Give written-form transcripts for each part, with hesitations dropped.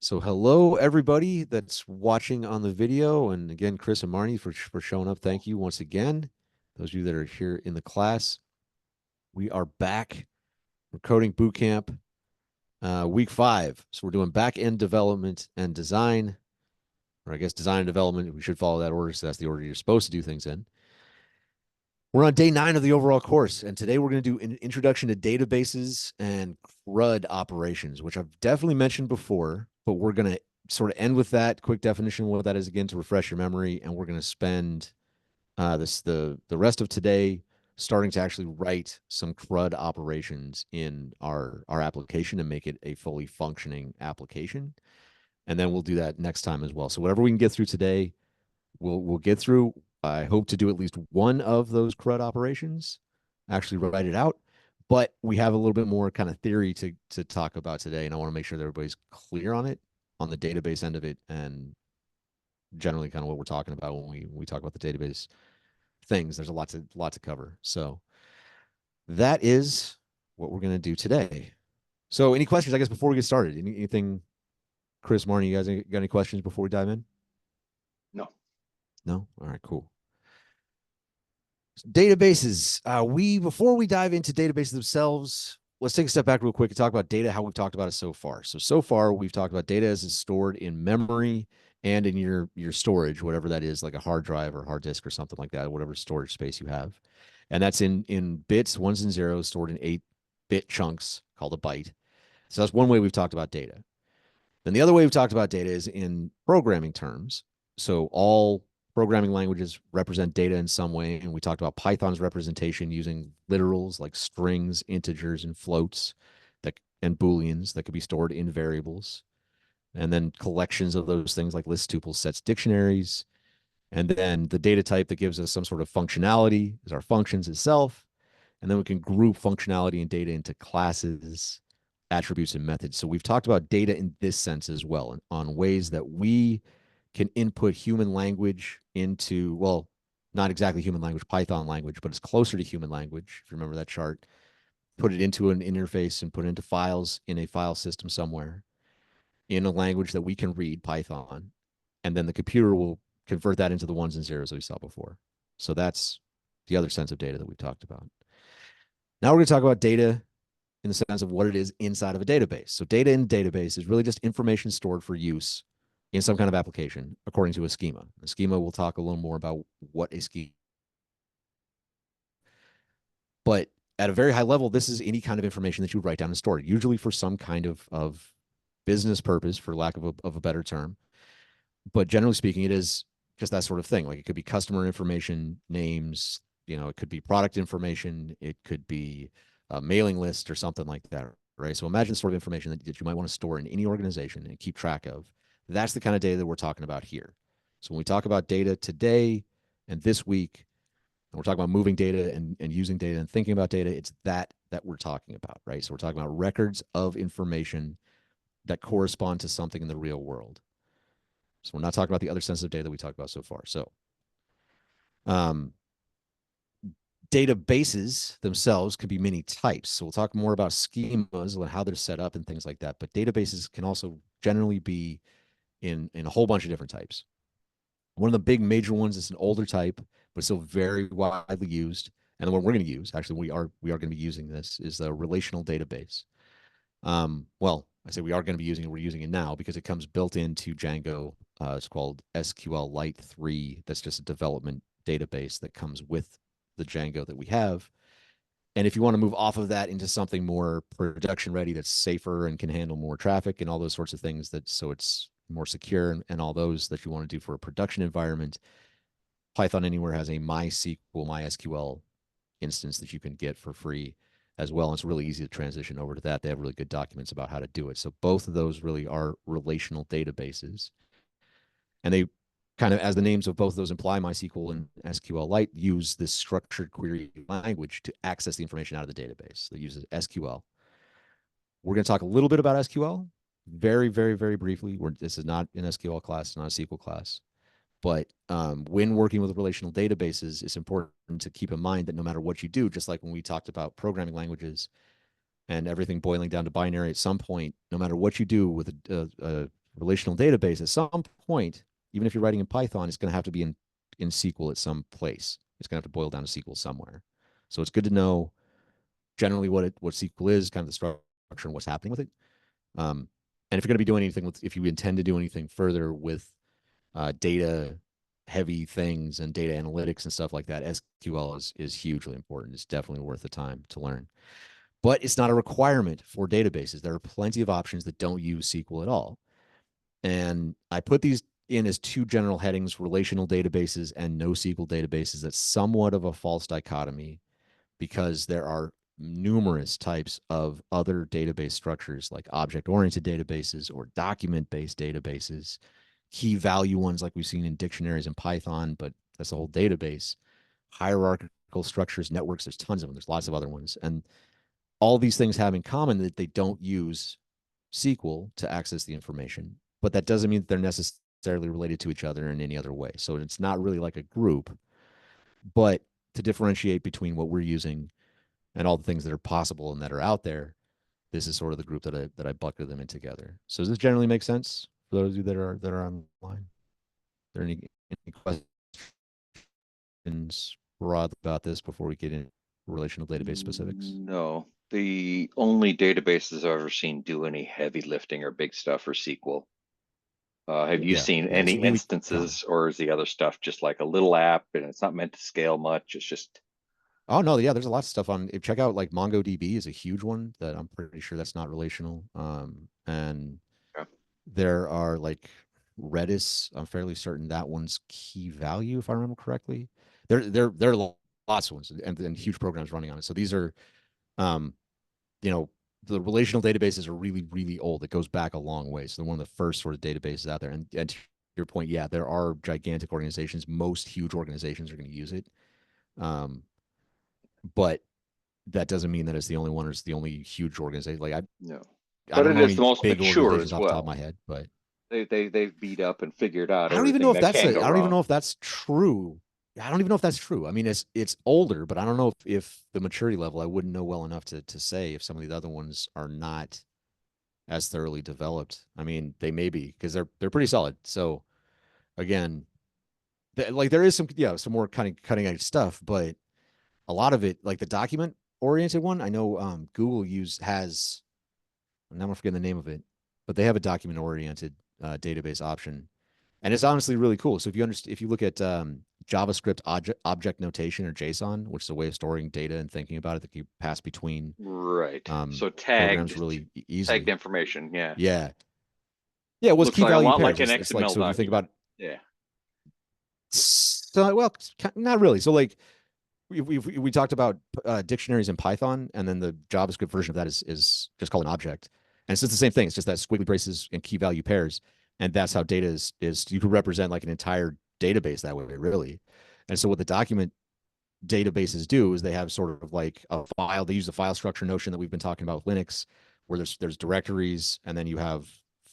So hello everybody that's watching on the video, and again, Chris and Marnie for showing up. Thank you once again. Those of you that are here in the class, we are back. We're coding boot camp, week 5. So we're doing back end development and design, or I guess design and development. We should follow that order, so that's the order you're supposed to do things in. We're on day 9 of the overall course, and today we're going to do an introduction to databases and CRUD operations, which I've definitely mentioned before, but we're going to sort of end with that quick definition of what that is again to refresh your memory, and we're going to spend the rest of today starting to actually write some CRUD operations in our application and make it a fully functioning application, and then we'll do that next time as well. So whatever we can get through today, we'll get through. I hope to do at least one of those CRUD operations, actually write it out. But we have a little bit more kind of theory to talk about today, and I want to make sure that everybody's clear on it, on the database end of it, and generally kind of what we're talking about when we talk about the database things. There's a lot to cover. So that is what we're going to do today. So any questions, I guess, before we get started? Anything, Chris, Marnie, you guys got any questions before we dive in? No. No? All right, cool. Databases. We before we dive into databases themselves, let's take a step back real quick and talk about data, how we've talked about it so far. So far we've talked about data as it's stored in memory and in your storage, whatever that is, like a hard drive or hard disk or something like that, whatever storage space you have. And that's in bits, ones and zeros, stored in 8-bit chunks called a byte. So that's one way we've talked about data. Then the other way we've talked about data is in programming terms. So all programming languages represent data in some way, and we talked about Python's representation using literals like strings, integers, and floats and booleans that could be stored in variables, and then collections of those things like lists, tuples, sets, dictionaries, and then the data type that gives us some sort of functionality is our functions itself, and then we can group functionality and data into classes, attributes, and methods. So we've talked about data in this sense as well, on ways that we can input human language into, well, not exactly human language, Python language, but it's closer to human language. If you remember that chart, put it into an interface and put it into files in a file system somewhere in a language that we can read, Python, and then the computer will convert that into the ones and zeros that we saw before. So that's the other sense of data that we've talked about. Now we're going to talk about data in the sense of what it is inside of a database. So data in a database is really just information stored for use in some kind of application according to a schema. The schema, we'll talk a little more about what a schema. But at a very high level, this is any kind of information that you write down and store, usually for some kind of business purpose, for lack of a better term. But generally speaking, it is just that sort of thing. Like it could be customer information, names, it could be product information, it could be a mailing list or something like that, right? So imagine the sort of information that you might want to store in any organization and keep track of. That's the kind of data that we're talking about here. So when we talk about data today and this week, and we're talking about moving data and using data and thinking about data, it's that we're talking about, right? So we're talking about records of information that correspond to something in the real world. So we're not talking about the other sensitive data that we talked about so far. So um, databases themselves can be many types. So we'll talk more about schemas and how they're set up and things like that. But databases can also generally be in a whole bunch of different types. One of the big major ones is an older type, but still very widely used. And the one we're going to use, actually, we are going to be using this, is the relational database. Well, I say we are going to be using it. We're using it now because it comes built into Django. It's called SQLite 3. That's just a development database that comes with the Django that we have. And if you want to move off of that into something more production ready, that's safer and can handle more traffic and all those sorts of things, that so it's more secure and all those that you want to do for a production environment, Python Anywhere has a MySQL instance that you can get for free as well. And it's really easy to transition over to that. They have really good documents about how to do it. So both of those really are relational databases. And they kind of, as the names of both of those imply, MySQL and SQLite use this structured query language to access the information out of the database that uses SQL. We're going to talk a little bit about SQL very, very, very briefly. This is not an SQL class, not a SQL class. But when working with relational databases, it's important to keep in mind that no matter what you do, just like when we talked about programming languages and everything boiling down to binary at some point, no matter what you do with a relational database, at some point, even if you're writing in Python, it's going to have to be in SQL at some place. It's going to have to boil down to SQL somewhere. So it's good to know generally what SQL is, kind of the structure and what's happening with it. And if you're going to be doing anything with, if you intend to do anything further with data heavy things and data analytics and stuff like that, SQL is hugely important. It's definitely worth the time to learn. But it's not a requirement for databases. There are plenty of options that don't use SQL at all. And I put these in as two general headings: relational databases and NoSQL databases. That's somewhat of a false dichotomy because there are numerous types of other database structures like object-oriented databases or document-based databases, key value ones like we've seen in dictionaries and Python, but that's a whole database, hierarchical structures, networks, there's tons of them. There's lots of other ones. And all these things have in common that they don't use SQL to access the information, but that doesn't mean that they're necessarily related to each other in any other way. So it's not really like a group, but to differentiate between what we're using and all the things that are possible and that are out there, this is sort of the group that I bucketed them in together. So does this generally make sense for those of you that are online? Are there any questions, Rod, about this before we get into relational database specifics? No, the only databases I've ever seen do any heavy lifting or big stuff are SQL. Have you Yeah, seen yeah, it's any really common. instances, or is the other stuff just like a little app and it's not meant to scale much? It's just Oh no, yeah, there's a lot of stuff on. Check out like MongoDB is a huge one that I'm pretty sure that's not relational. And yeah. there are like Redis. I'm fairly certain that one's key value, if I remember correctly. There are lots of ones and huge programs running on it. So these are, um, you know, the relational databases are really really old. It goes back a long way. So they're one of the first sort of databases out there. And to your point, yeah, there are gigantic organizations. Most huge organizations are going to use it. Um, but that doesn't mean that it's the only one or it's the only huge organization. Like No, I but don't it know is any the most big mature organizations as off the top of well. my head, but They've beat up and figured out I don't even know everything if that that's can a. go I don't even know wrong. if that's true. I don't even know if that's true. I mean, it's older, but I don't know if the maturity level. I wouldn't know well enough to say if some of the other ones are not as thoroughly developed. I mean, they may be because they're pretty solid. So again, like there is some more kind of cutting edge stuff, but a lot of it, like the document oriented one, I know Google has. Now I'm forgetting the name of it, but they have a document oriented database option, and it's honestly really cool. So if you look at JavaScript object notation or JSON, which is a way of storing data and thinking about it that you pass between Right. So programs really tagged easily. information. Yeah. Yeah, yeah. It was Looks key like a value lot like pairs. an It's like XML so if you think document. about Yeah. so well, not really. So like we talked about dictionaries in Python, and then the JavaScript version of that is just called an object, and it's just the same thing. It's just that squiggly braces and key value pairs, and that's how data is. You could represent like an entire database that way, really. And so what the document databases do is they have sort of like a file. They use the file structure notion that we've been talking about with Linux, where there's directories, and then you have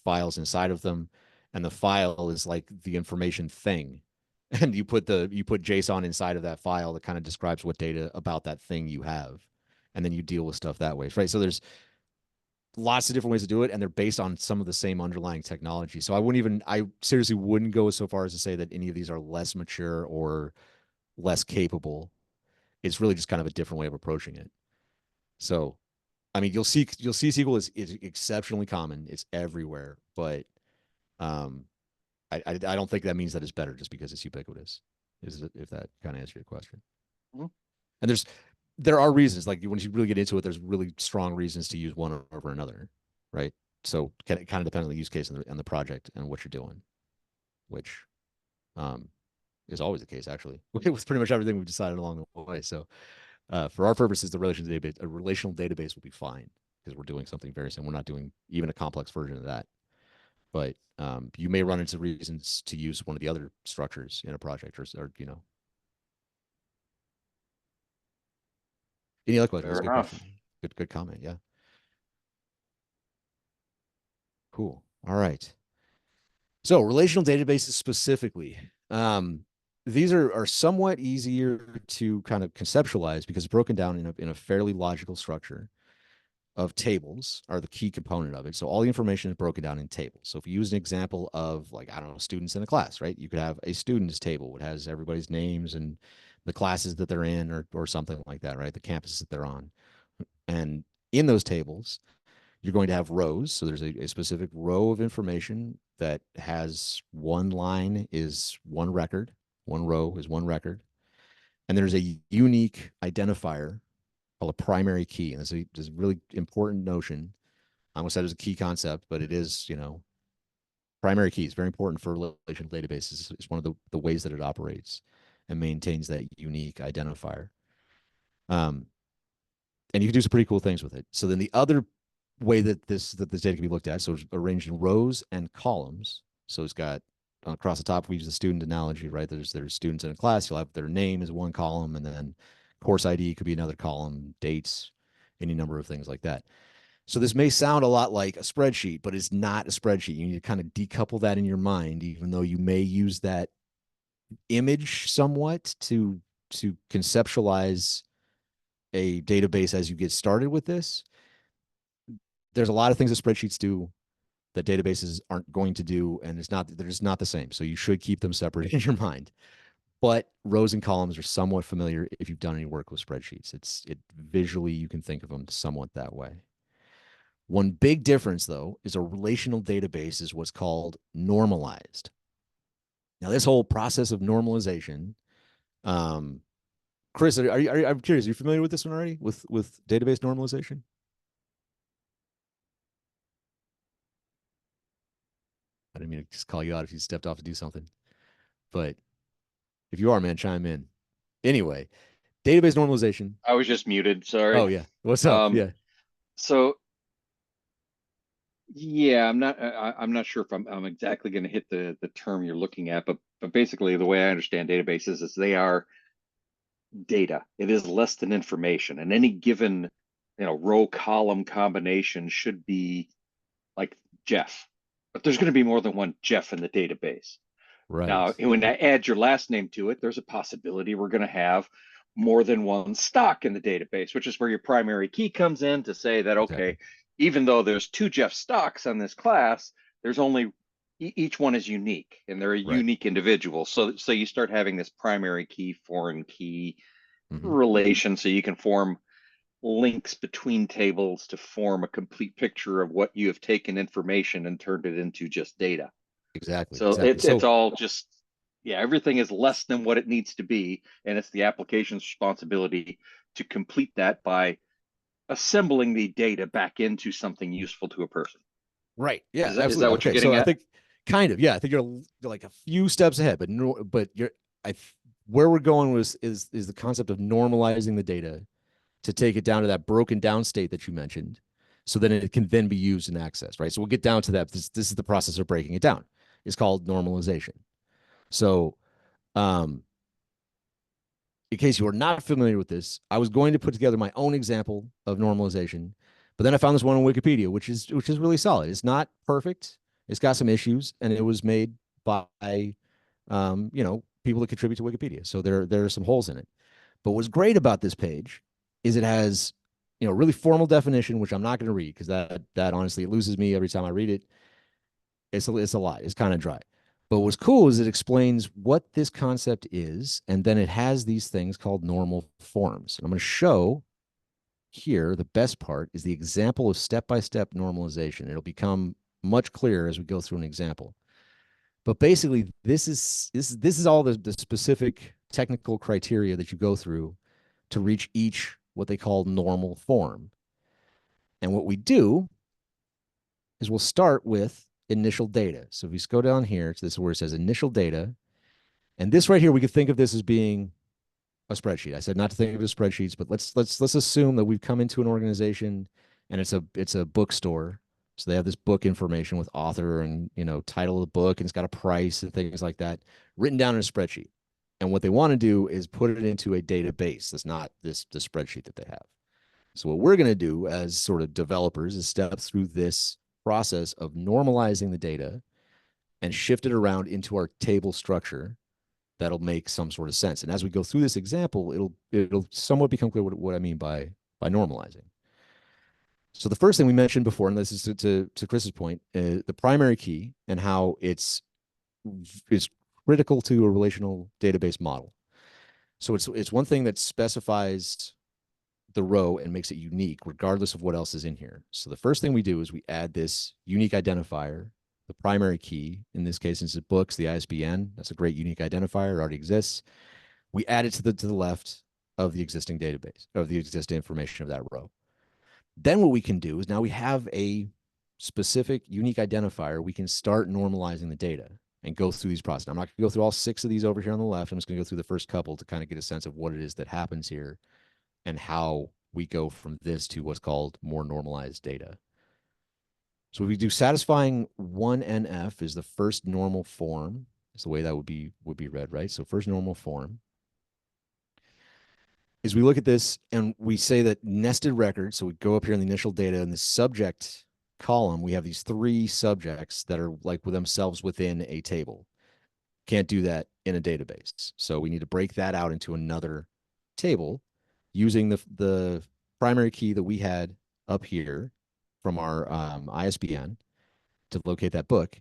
files inside of them, and the file is like the information thing, and you put JSON inside of that file that kind of describes what data about that thing you have, and then you deal with stuff that way, right? So there's lots of different ways to do it, and they're based on some of the same underlying technology. So I seriously wouldn't go so far as to say that any of these are less mature or less capable. It's really just kind of a different way of approaching it. So, I mean, you'll see SQL is exceptionally common. It's everywhere, but um, I don't think that means that it's better just because it's ubiquitous. If that kind of answers your question. Mhm. And there are reasons, like when you really get into it, there's really strong reasons to use one over another, right? So it kind of depends on the use case and the project and what you're doing, which um, is always the case actually with pretty much everything we've decided along the way. So for our purposes, a relational database will be fine because we're doing something very similar. We're not doing even a complex version of that, but you may run into reasons to use one of the other structures in a project, or any other question. That's Fair a good enough. question. Good comment. Yeah, cool. All right. So relational databases specifically, um, these are somewhat easier to kind of conceptualize because it's broken down in a fairly logical structure. of tables are the key component of it. So all the information is broken down in tables. So if you use an example of, like, I don't know, students in a class, right? You could have a students table that has everybody's names and the classes that they're in, or something like that, right? The campuses that they're on. And in those tables, you're going to have rows. So there's a specific row of information that has one line is one record, one row is one record. And there's a unique identifier called a primary key. And this is a really important notion. I almost said it was a key concept, but it is, primary key is very important for relational databases. It's one of the ways that it operates and maintains that unique identifier. Um, and you can do some pretty cool things with it. So then the other way that this data can be looked at, so it's arranged in rows and columns. So it's got across the top, we use the student analogy, right? There's students in a class. You'll have their name is one column, and then course ID could be another column, dates, any number of things like that. So this may sound a lot like a spreadsheet, but it's not a spreadsheet. You need to kind of decouple that in your mind, even though you may use that image somewhat to conceptualize a database as you get started with this. There's a lot of things that spreadsheets do that databases aren't going to do, and they're just not the same. So you should keep them separate in your mind. But rows and columns are somewhat familiar if you've done any work with spreadsheets. It visually, you can think of them somewhat that way. One big difference, though, is a relational database is what's called normalized. Now, this whole process of normalization, um, Chris, I'm curious. Are you familiar with this one already? With database normalization? I didn't mean to just call you out if you stepped off to do something, but if you are, man, chime in. Anyway, database normalization. I was just muted, Oh sorry. yeah, what's up? Um, Yeah, so yeah, I'm not sure if I'm exactly going to hit the term you're looking at, but basically the way I understand databases is they are data. It is less than information, and any given, row column combination should be like Jeff, but there's going to be more than one Jeff in the database. right. Now, when I add your last name to it, there's a possibility we're going to have more than one stock in the database, which is where your primary key comes in to say that, Exactly. okay, even though there's two Jeff stocks on this class, there's only each one is unique and they're a Right. unique individual. So you start having this primary key, foreign key Mm-hmm. relation so you can form links between tables to form a complete picture of what you have taken information and turned it into just data. Exactly. So Exactly. it's So all just, yeah, everything is less than what it needs to be, and it's the application's responsibility to complete that by assembling the data back into something useful to a person. right. Yeah. Is that Absolutely. what you're Okay. So getting I at? think kind of. Yeah. I think you're like a few steps ahead, but no. But you're. I. Where we're going is the concept of normalizing the data to take it down to that broken down state that you mentioned, so then it can then be used and accessed. Right. So we'll get down to that. This is the process of breaking it down. It's called normalization. So, um, in case you are not familiar with this, I was going to put together my own example of normalization, but then I found this one on Wikipedia, which is really solid. It's not perfect. It's got some issues, and it was made by people that contribute to Wikipedia. So there are some holes in it. But what's great about this page is it has really formal definition, which I'm not going to read because that honestly it loses me every time I read it. It's a lot. It's kind of dry. But what's cool is it explains what this concept is, and then it has these things called normal forms. And I'm going to show here the best part is the example of step-by-step normalization. It'll become much clearer as we go through an example. But basically, this is all the specific technical criteria that you go through to reach each what they call normal form. And what we do is we'll start with initial data. So if we go down here to this where it says initial data, and this right here, we could think of this as being a spreadsheet. I said not to think of it as spreadsheets, but let's assume that we've come into an organization and it's a bookstore. So they have this book information with author and title of the book, and it's got a price and things like that written down in a spreadsheet. And what they want to do is put it into a database that's not the spreadsheet that they have. So what we're going to do as sort of developers is step through this process of normalizing the data and shift it around into our table structure that'll make some sort of sense. And as we go through this example, it'll somewhat become clear what I mean by normalizing. So the first thing we mentioned before, and this is to Chris's point, the primary key and how it's critical to a relational database model. So it's one thing that specifies the row and makes it unique regardless of what else is in here. So the first thing we do is we add this unique identifier, the primary key. In this case, since it's books, the ISBN, that's a great unique identifier, it already exists. We add it to the left of the existing database, of the existing information of that row. Then what we can do is now we have a specific unique identifier. We can start normalizing the data and go through these processes. I'm not going to go through all 6 of these over here on the left. I'm just going to go through the first couple to kind of get a sense of what it is that happens here and how we go from this to what's called more normalized data. So we do satisfying 1NF is the first normal form. Is the way that would be read, right? So first normal form is we look at this and we say that nested records. So we go up here in the initial data in the subject column, we have these 3 subjects that are like with themselves within a table. Can't do that in a database. So we need to break that out into another table using the primary key that we had up here from our ISBN to locate that book.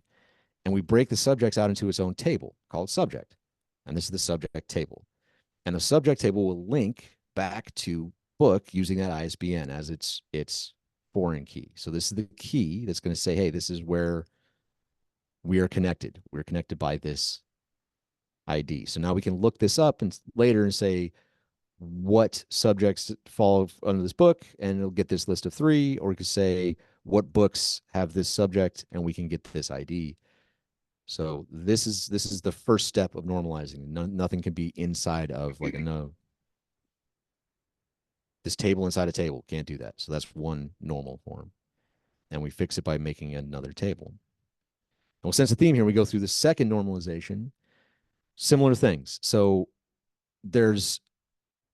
And we break the subjects out into its own table called subject. And this is the subject table. And the subject table will link back to book using that ISBN as its foreign key. So this is the key that's going to say, hey, this is where we are connected. We're connected by this ID. So now we can look this up and later and say what subjects fall under this book, and it'll get this list of 3. Or we could say what books have this subject, and we can get this ID. So this is the first step of normalizing. Nothing can be inside of like a no. This table inside a table can't do that. So that's one normal form, and we fix it by making another table. And we'll sense a theme here. We go through the second normalization. Similar things. So there's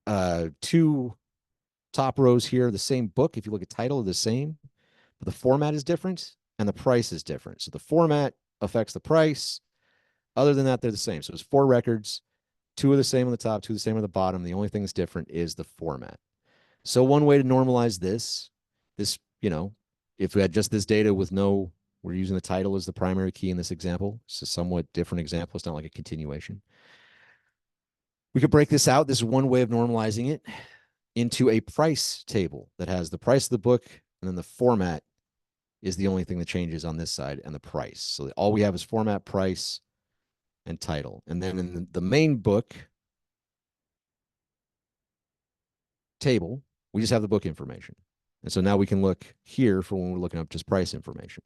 2 top rows here, the same book. If you look at title, the same, but the format is different and the price is different. So the format affects the price. Other than that, they're the same. So it's 4 records, 2 are the same on the top, 2 are the same on the bottom. The only thing that's different is the format. So one way to normalize this, if we had just this data with no, we're using the title as the primary key in this example. It's a somewhat different example. It's not like a continuation. We could break this out. This is one way of normalizing it into a price table that has the price of the book, and then the format is the only thing that changes on this side, and the price. So all we have is format, price, and title. And then in the main book table, we just have the book information. And so now we can look here for when we're looking up just price information.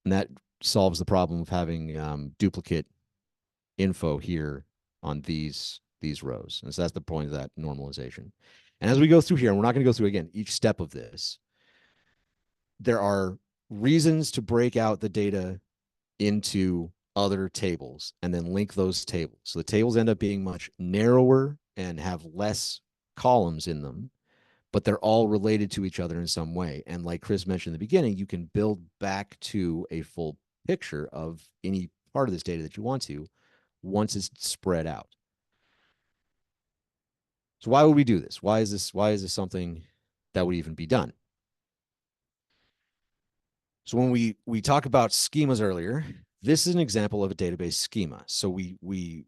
And that solves the problem of having duplicate info here on these rows. And so that's the point of that normalization. And as we go through here, and we're not going to go through again each step of this, there are reasons to break out the data into other tables and then link those tables. So the tables end up being much narrower and have less columns in them, but they're all related to each other in some way. And like Chris mentioned in the beginning, you can build back to a full picture of any part of this data that you want to once it's spread out. So why would we do this? Why is this something that would even be done? So when we talk about schemas earlier, this is an example of a database schema. So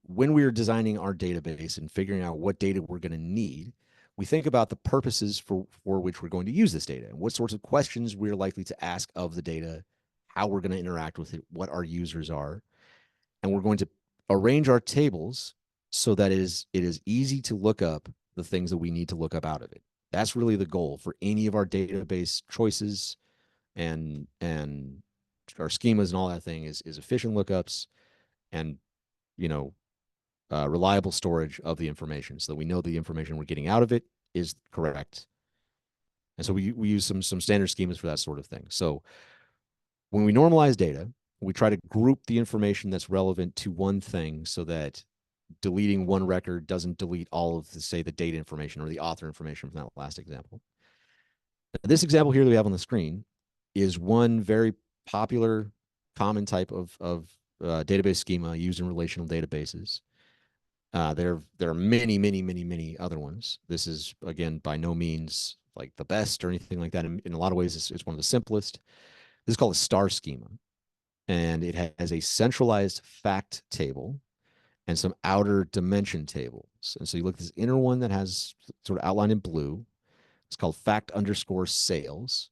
when we are designing our database and figuring out what data we're going to need, we think about the purposes for which we're going to use this data and what sorts of questions we're likely to ask of the data, how we're going to interact with it, what our users are, and we're going to arrange our tables so that it is easy to look up the things that we need to look up out of it. That's really the goal for any of our database choices and our schemas and all that thing is efficient lookups and reliable storage of the information so that we know the information we're getting out of it is correct. And so we use some standard schemas for that sort of thing. So when we normalize data, we try to group the information that's relevant to one thing so that deleting one record doesn't delete all of the, say, the data information or the author information from that last example. This example here that we have on the screen is one very popular, common type of database schema used in relational databases. There are many other ones. This is, again, by no means like the best or anything like that. In a lot of ways, it's one of the simplest. This is called a star schema, and it has a centralized fact table and some outer dimension tables. And so you look at this inner one that has sort of outlined in blue. It's called fact underscore sales.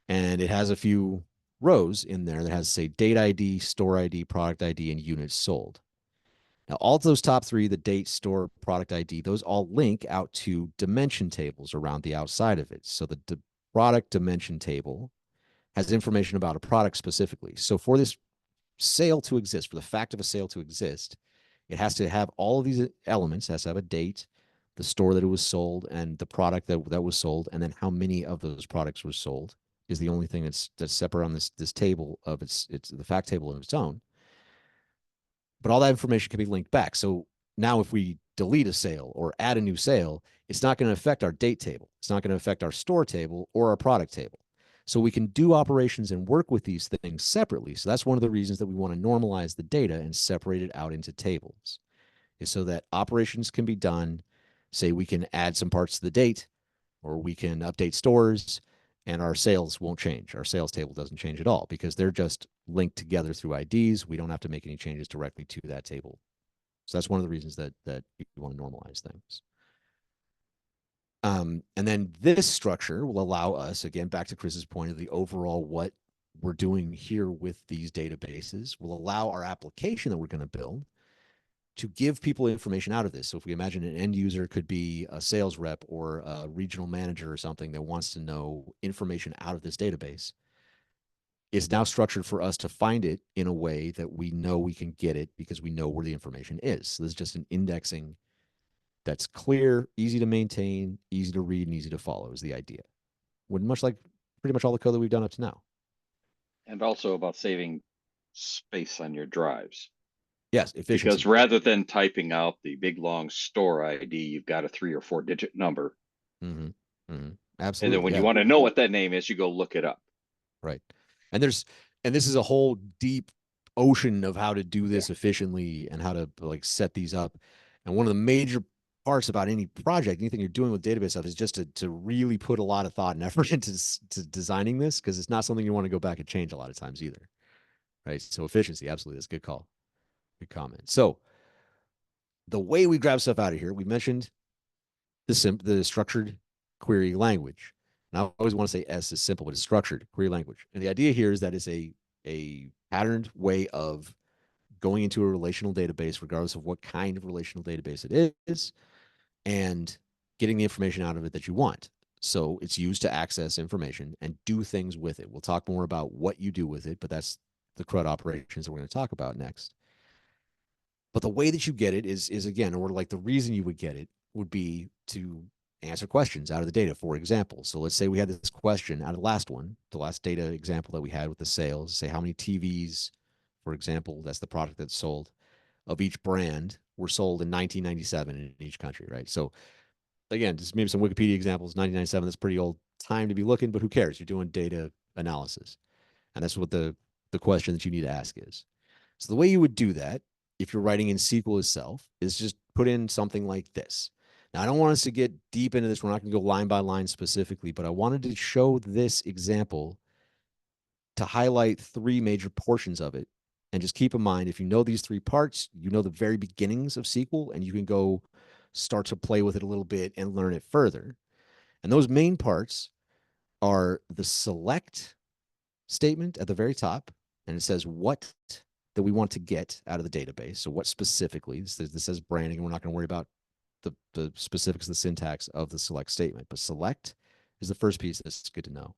And it has a few rows in there that has, say, date ID, store ID, product ID, and units sold. Now, all of those top three, the date, store, product ID, those all link out to dimension tables around the outside of it. So the product dimension table has information about a product specifically. So for this sale to exist, for the fact of a sale to exist, it has to have all of these elements. It has to have a date, the store that it was sold, and the product that was sold, and then how many of those products were sold is the only thing that's separate on this table of it's the fact table of its own. But all that information can be linked back. So now if we delete a sale or add a new sale, it's not going to affect our date table. It's not going to affect our store table or our product table. So we can do operations and work with these things separately. So that's one of the reasons that we want to normalize the data and separate it out into tables, is so that operations can be done. Say we can add some parts to the date, or we can update stores, and our sales won't change. Our sales table doesn't change at all because they're just linked together through IDs. We don't have to make any changes directly to that table. So that's one of the reasons that you want to normalize things. And then this structure will allow us, again, back to Chris's point of the overall what we're doing here with these databases, will allow our application that we're going to build to give people information out of this. So if we imagine an end user could be a sales rep or a regional manager or something that wants to know information out of this database, it's now structured for us to find it in a way that we know we can get it because we know where the information is. So this is just an indexing that's clear, easy to maintain, easy to read, and easy to follow is the idea. Would much like pretty much all the code that we've done up to now. And also about saving space on your drives. Yes, Because efficiency. rather than typing out the big long store ID, you've got a 3 or 4 digit number. Mm-hmm. Mm-hmm. And then Absolutely. when you Yeah. want to know what that name is, you go look it up. Right. And this is a whole deep ocean of how to do Yeah. this efficiently and how to like set these up. And one of the major parts about any project, anything you're doing with database stuff, is just to really put a lot of thought and effort into to designing this, because it's not something you want to go back and change a lot of times either. Right. So efficiency, absolutely. That's a good call. Good comment. So the way we grab stuff out of here, we mentioned the structured query language. And I always want to say S is simple, but it's structured query language. And the idea here is that it's a patterned way of going into a relational database, regardless of what kind of relational database it is, and getting the information out of it that you want. So it's used to access information and do things with it. We'll talk more about what you do with it, but that's the CRUD operations that we're going to talk about next. But the way that you get it is again, or like the reason you would get it would be to answer questions out of the data. For example, so let's say we had this question out of the last one, the last data example that we had with the sales, say how many TVs, for example, that's the product that's sold, of each brand were sold in 1997 in each country, right? So again, just maybe some Wikipedia examples. 1997, that's pretty old time to be looking, but who cares? You're doing data analysis, and that's what the question that you need to ask is. So the way you would do that, if you're writing in SQL itself, is just put in something like this. Now, I don't want us to get deep into this. We're not going to go line by line specifically, but I wanted to show this example to highlight three major portions of it. And just keep in mind, if you know these three parts, you know the very beginnings of SQL, and you can go start to play with it a little bit and learn it further. And those main parts are the select statement at the very top, and it says what that we want to get out of the database. So what specifically, this says branding, and we're not going to worry about the specifics of the syntax of the select statement, but select is the first piece that's good to know.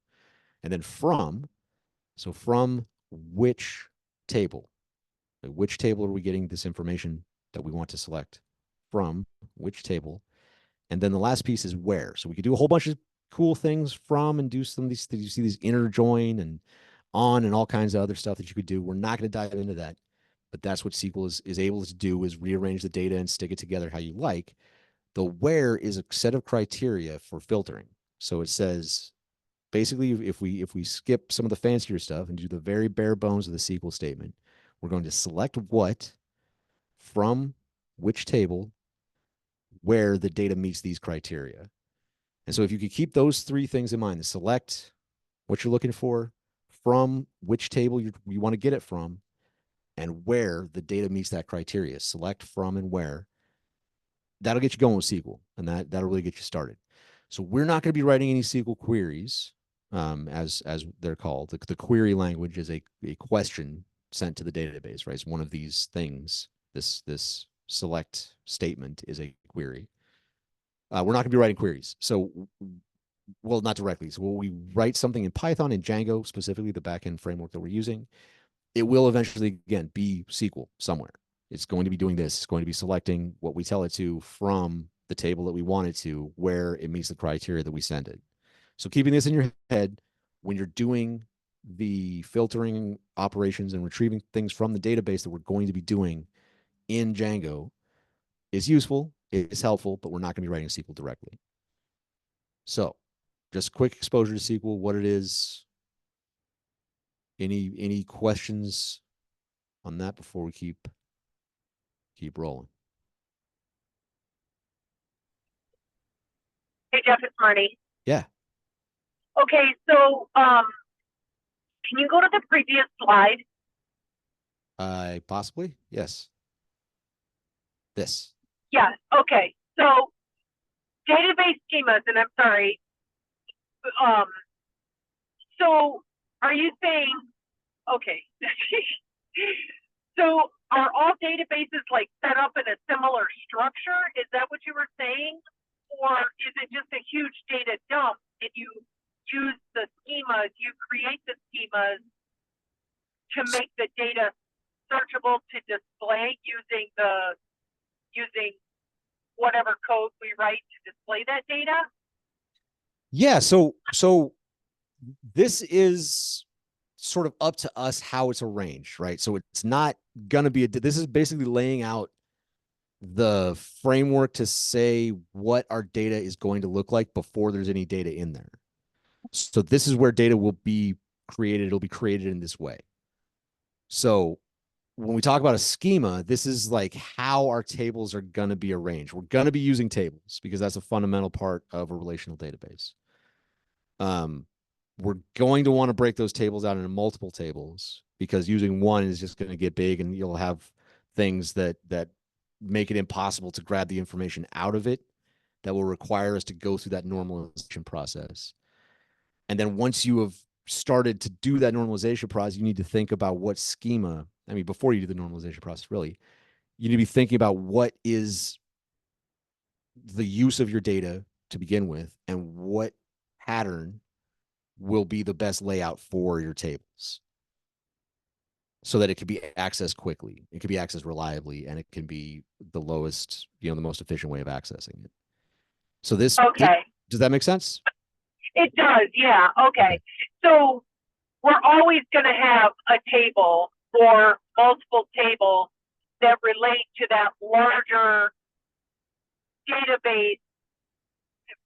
And then from, so from which table, like which table are we getting this information that we want to select from, which table? And then the last piece is where. So we could do a whole bunch of cool things from and do some of these, you see these inner join and on and all kinds of other stuff that you could do. We're not going to dive into that, but that's what SQL is able to do, is rearrange the data and stick it together how you like. The where is a set of criteria for filtering. So it says basically if we skip some of the fancier stuff and do the very bare bones of the SQL statement, we're going to select what from which table where the data meets these criteria. And so if you could keep those three things in mind, the select, what you're looking for, from which table you want to get it from, and where the data meets that criteria, select from and where, that'll get you going with SQL, and that'll really get you started. So we're not going to be writing any SQL queries, as they're called. The query language is a question sent to the database, right? It's one of these things. This select statement is a query. We're not going to be writing queries. So, well, not directly. So, we write something in Python and Django, specifically the backend framework that we're using, it will eventually, again, be SQL somewhere. It's going to be doing this. It's going to be selecting what we tell it to from the table that we want it to, where it meets the criteria that we send it. So keeping this in your head when you're doing the filtering operations and retrieving things from the database that we're going to be doing in Django is useful, it's helpful, but we're not going to be writing SQL directly. So just quick exposure to SQL, what it is. Any questions on that before we keep rolling? Hey, Jeff, it's Marty. Yeah. Okay, so can you go to the previous slide? Possibly, yes. This. Yes, okay. So database schemas, and I'm sorry. So are you saying, okay. So are all databases like set up in a similar structure? Is that what you were saying? Or is it just a huge data dump and you use the schemas, you create the schemas to make the data searchable to display using whatever code we write to display that data? Yeah, so this is sort of up to us how it's arranged, right? So it's not gonna be this is basically laying out the framework to say what our data is going to look like before there's any data in there. So this is where data will be created. It'll be created in this way. So when we talk about a schema, this is like how our tables are going to be arranged. We're going to be using tables because that's a fundamental part of a relational database. We're going to want to break those tables out into multiple tables because using one is just going to get big and you'll have things that make it impossible to grab the information out of it that will require us to go through that normalization process. And then once you have started to do that normalization process, you need to think about what schema, I mean, before you do the normalization process, really, you need to be thinking about what is the use of your data to begin with and what pattern will be the best layout for your tables so that it can be accessed quickly, it can be accessed reliably, and it can be the lowest, the most efficient way of accessing it. So Okay. Does that make sense? It does, yeah. Okay. So we're always going to have a table or multiple tables that relate to that larger database,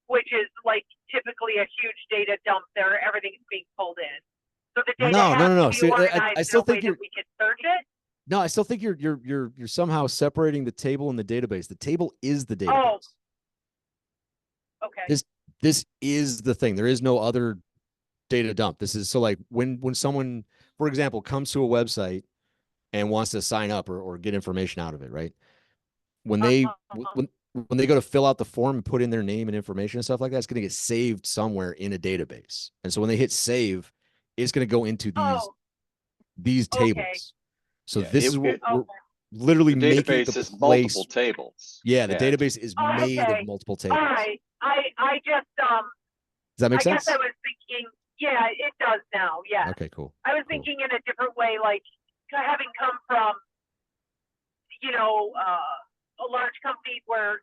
which is like typically a huge data dump there. Everything's being pulled in. So the data has to be organized I still in a way think you're, that we can search it. No, I still think you're somehow separating the table and the database. The table is the database. Oh. Okay. This is the thing. There is no other data dump. This is so like when someone, for example, comes to a website and wants to sign up or get information out of it, right? When they when they go to fill out the form and put in their name and information and stuff like that, it's going to get saved somewhere in a database. And so when they hit save, it's going to go into these tables. Okay. So this is what we're Okay. literally the making database the is place. multiple tables. Yeah, the database is made of multiple tables. All right. I just Does that make sense? I guess I was thinking, yeah, it does now. Yeah. Okay, cool. I was thinking in a different way, like having come from, a large company where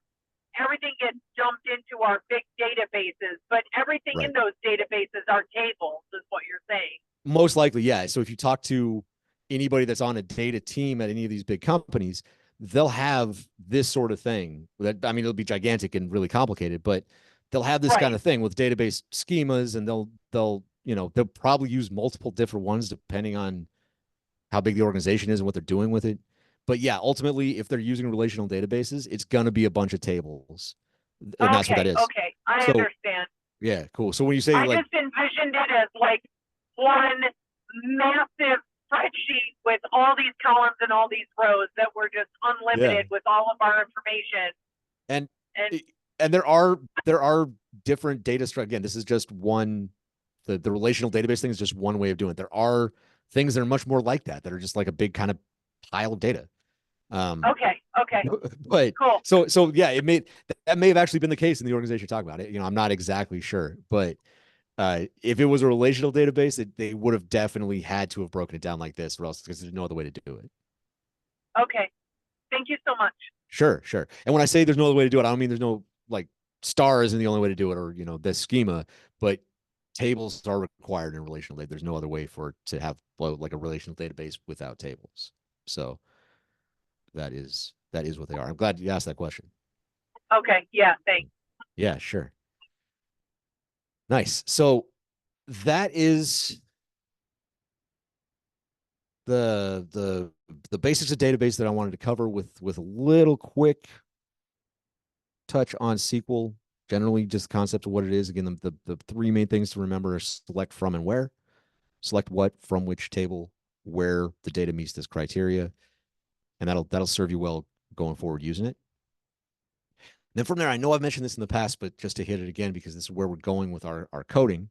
everything gets dumped into our big databases, but everything in those databases are tables, is what you're saying. Most likely, yeah. So if you talk to anybody that's on a data team at any of these big companies, they'll have this sort of thing. I mean, it'll be gigantic and really complicated, but they'll have this kind of thing with database schemas, and they'll probably use multiple different ones depending on how big the organization is and what they're doing with it. But yeah, ultimately, if they're using relational databases, it's going to be a bunch of tables. And that's what that is. Okay. I So understand. yeah, cool. So when you say I like, just envisioned it as like one massive spreadsheet with all these columns and all these rows that were just yeah, unlimited with all of our information. and And and there are different data structure. Again, this is just one. The relational database thing is just one way of doing it. There are things that are much more like that are just like a big kind of pile of data. okay, But cool. so yeah, that may have actually been the case in the organization you're talking about. It, I'm not exactly sure, but if it was a relational database, they would have definitely had to have broken it down like this, or else because there's no other way to do it. Okay, thank you so much. Sure, sure. And when I say there's no other way to do it, I don't mean there's no like star isn't the only way to do it, or this schema, but tables are required in relational data. There's no other way for it to have like a relational database without tables. So that is what they are. I'm glad you asked that question. Okay, yeah, thanks. Yeah, sure. Nice. So that is the basics of database that I wanted to cover with a little quick touch on SQL. Generally, just the concept of what it is. Again, the three main things to remember are select from and where. Select what from which table, where the data meets this criteria, and that'll serve you well going forward using it. And then from there, I know I've mentioned this in the past, but just to hit it again because this is where we're going with our coding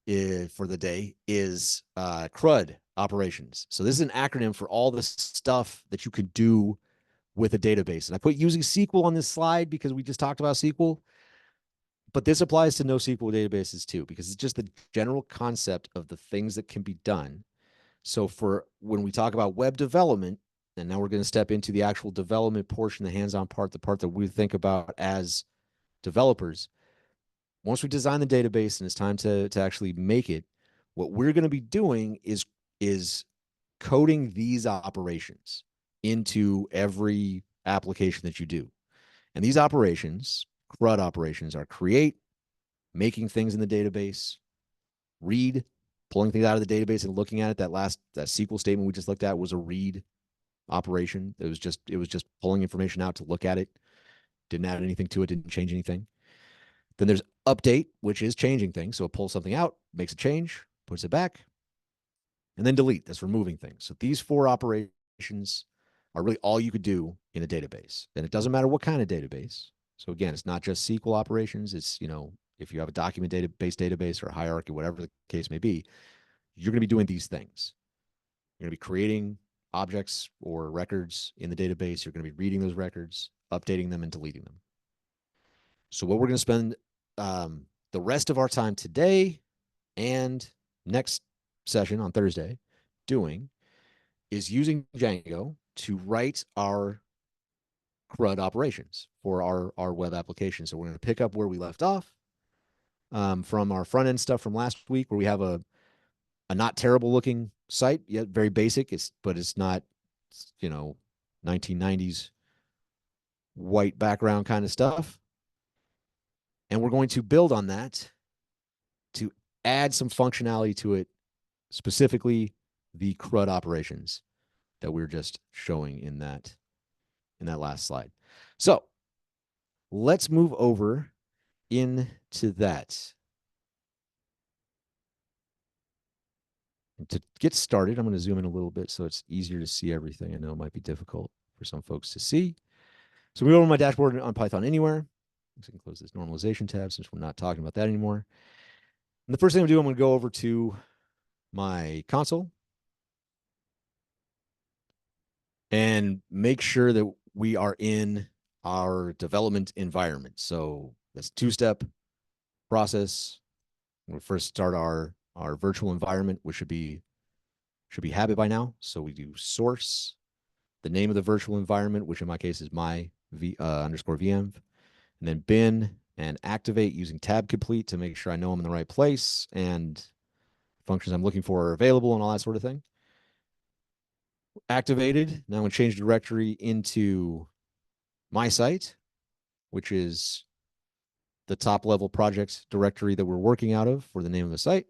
for the day is CRUD operations. So this is an acronym for all the stuff that you can do with a database. And I put using SQL on this slide because we just talked about SQL, but this applies to NoSQL databases too, because it's just the general concept of the things that can be done. So for when we talk about web development, and now we're going to step into the actual development portion, the hands-on part, the part that we think about as developers. Once we design the database and it's time to actually make it, what we're going to be doing is coding these operations into every application that you do. And these operations, CRUD operations, are create, making things in the database, read, pulling things out of the database and looking at it. That SQL statement we just looked at was a read operation. It was just pulling information out to look at it. Didn't add anything to it, didn't change anything. Then there's update, which is changing things. So it pulls something out, makes a change, puts it back, and then delete. That's removing things. So these four operations are really all you could do in a database. And it doesn't matter what kind of database. So again, it's not just SQL operations. It's, if you have a document database or a hierarchy, whatever the case may be, you're going to be doing these things. You're going to be creating objects or records in the database. You're going to be reading those records, updating them, and deleting them. So what we're going to spend the rest of our time today and next session on Thursday doing is using Django to write our CRUD operations for our web application. So we're going to pick up where we left off from our front end stuff from last week, where we have a not terrible looking site, yet very basic. But it's not, 1990s white background kind of stuff. And we're going to build on that to add some functionality to it, specifically the CRUD operations that we were just showing in that last slide. So let's move over into that. And to get started, I'm going to zoom in a little bit so it's easier to see everything. I know it might be difficult for some folks to see. So we go over my dashboard on Python Anywhere. I can close this normalization tab since we're not talking about that anymore. And the first thing I'm going to go over to my console and make sure that we are in our development environment. So that's two-step process. We first start our virtual environment, which should be habit by now. So we do source, the name of the virtual environment, which in my case is my underscore VM, and then bin and activate using tab complete to make sure I know I'm in the right place and functions I'm looking for are available and all that sort of thing. Activated. Now I'm going to change directory into my site, which is the top level project directory that we're working out of for the name of the site.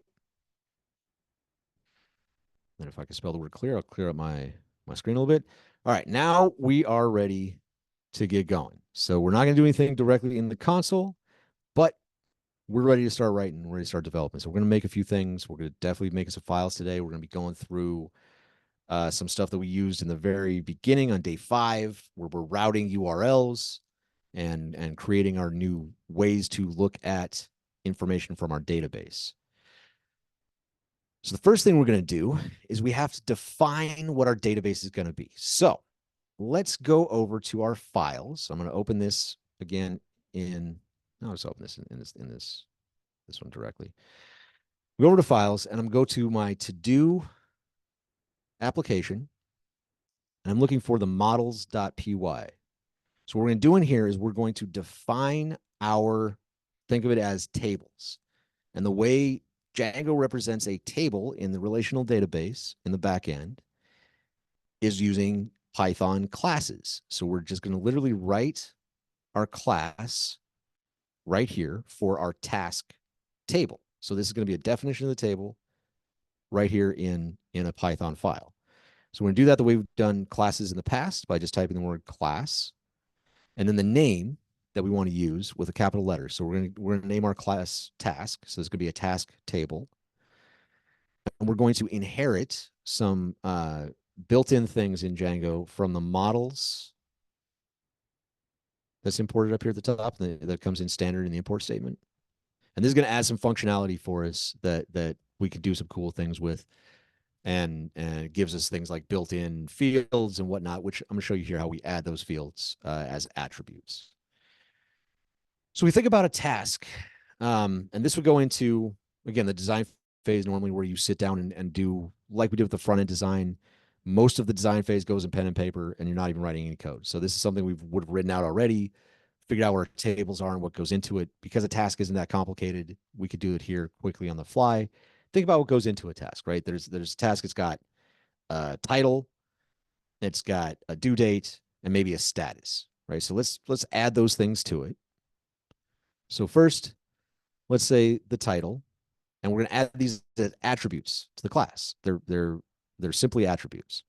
And if I can spell the word clear, I'll clear up my screen a little bit. All right, now we are ready to get going. So we're not going to do anything directly in the console, but we're ready to start writing. We're ready to start developing. So we're going to make a few things. We're going to definitely make some files today. We're going to be going through some stuff that we used in the very beginning on day 5, where we're routing URLs and creating our new ways to look at information from our database. So the first thing we're going to do is we have to define what our database is going to be. So let's go over to our files. I'm going to open this again in, no, let's open this in this one directly. Go over to files and I'm going to go to my to-do application and I'm looking for the models.py. So what we're going to do in here is we're going to define our, think of it as tables. And the way Django represents a table in the relational database in the back end is using Python classes. So we're just going to literally write our class right here for our task table. So this is going to be a definition of the table right here in a Python file. So we're going to do that the way we've done classes in the past by just typing the word class and then the name that we want to use with a capital letter. So we're going to name our class task. So it's going to be a task table. And we're going to inherit some built-in things in Django from the models that's imported up here at the top that comes in standard in the import statement. And this is going to add some functionality for us that we could do some cool things with. And it gives us things like built-in fields and whatnot, which I'm going to show you here how we add those fields as attributes. So we think about a task, and this would go into, again, the design phase normally where you sit down and do, like we did with the front-end design, most of the design phase goes in pen and paper, and you're not even writing any code. So this is something we would have written out already, figured out where tables are and what goes into it. Because a task isn't that complicated, we could do it here quickly on the fly. Think about what goes into a task, right? There's a task, it's got a title, it's got a due date, and maybe a status, right? So let's add those things to it. So first, let's say the title, and we're going to add these attributes to the class. They're simply attributes.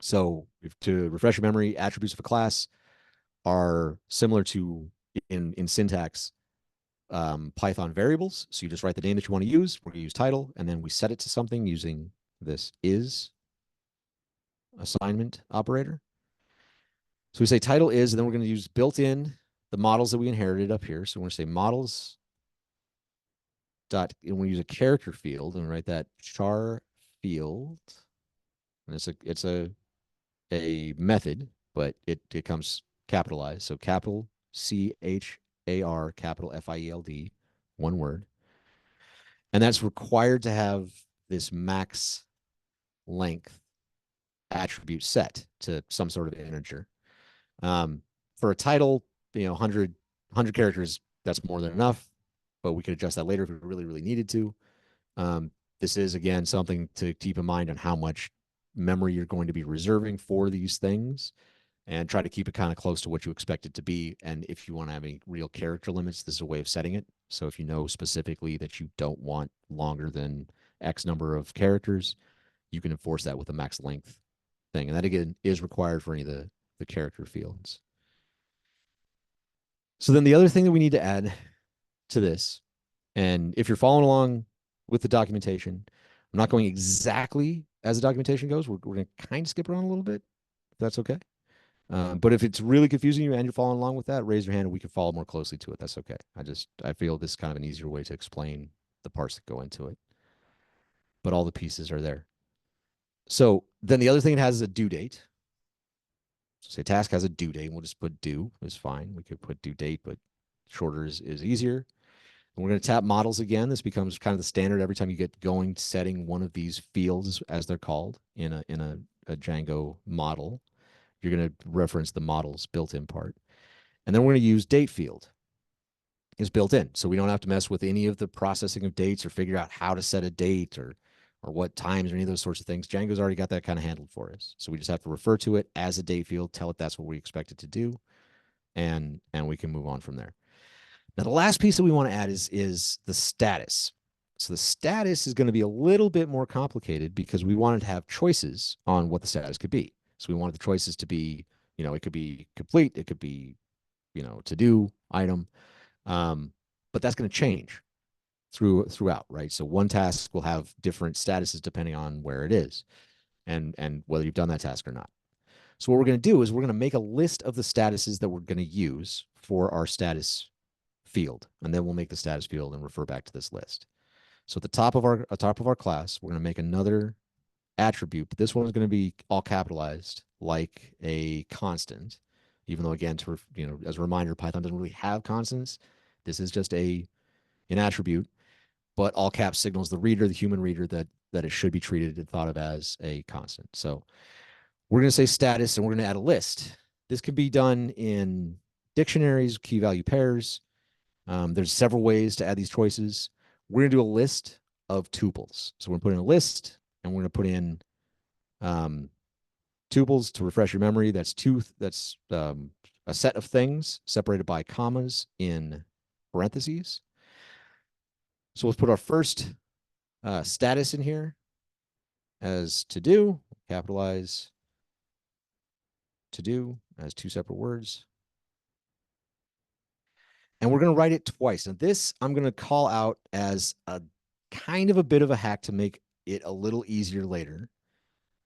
So to refresh your memory, attributes of a class are similar to in syntax Python variables. So you just write the name that you want to use. We're going to use title, and then we set it to something using this is assignment operator. So we say title is, and then we're going to use built-in the models that we inherited up here. So we're going to say models dot, and we use a character field and write that char field. And it's a method, but it comes capitalized. So capital CHAR, capital FIELD, one word. And that's required to have this max length attribute set to some sort of integer. For a title, 100 characters, that's more than enough, but we could adjust that later if we really, really needed to. This is, again, something to keep in mind on how much memory you're going to be reserving for these things and try to keep it kind of close to what you expect it to be. And if you want to have any real character limits, this is a way of setting it. So if you know specifically that you don't want longer than X number of characters, you can enforce that with a max length thing. And that, again, is required for any of the character fields. So then the other thing that we need to add to this, and if you're following along with the documentation, I'm not going exactly as the documentation goes. We're going to kind of skip around a little bit, if that's okay. But if it's really confusing you and you're following along with that, raise your hand and we can follow more closely to it. That's okay. I feel this is kind of an easier way to explain the parts that go into it. But all the pieces are there. So then the other thing it has is a due date. So say task has a due date. We'll just put due is fine. We could put due date, but shorter is easier. And we're going to tap models again. This becomes kind of the standard every time you get going, setting one of these fields, as they're called, in a Django model. You're going to reference the model's built-in part. And then we're going to use date field. It's built in. So we don't have to mess with any of the processing of dates or figure out how to set a date or what times or any of those sorts of things. Django's already got that kind of handled for us. So we just have to refer to it as a date field, tell it that's what we expect it to do, and we can move on from there. Now, the last piece that we want to add is the status. So the status is going to be a little bit more complicated because we wanted to have choices on what the status could be. So we wanted the choices to be, it could be complete, it could be, to do item. But but that's going to change throughout, right? So one task will have different statuses depending on where it is and whether you've done that task or not. So what we're going to do is we're going to make a list of the statuses that we're going to use for our status field, and then we'll make the status field and refer back to this list. So at the top of our class, we're going to make another attribute, but this one is going to be all capitalized like a constant, even though again, as a reminder, Python doesn't really have constants. This is just an attribute, but all caps signals the reader, the human reader, that it should be treated and thought of as a constant. So we're going to say status, and we're going to add a list. This can be done in dictionaries, key value pairs. There's several ways to add these choices. We're going to do a list of tuples. So we're going to put in a list, and we're going to put in tuples to refresh your memory. That's a set of things separated by commas in parentheses. So let's put our first status in here as to do, capitalize to do as two separate words. And we're going to write it twice. And this I'm going to call out as a kind of a bit of a hack to make it a little easier later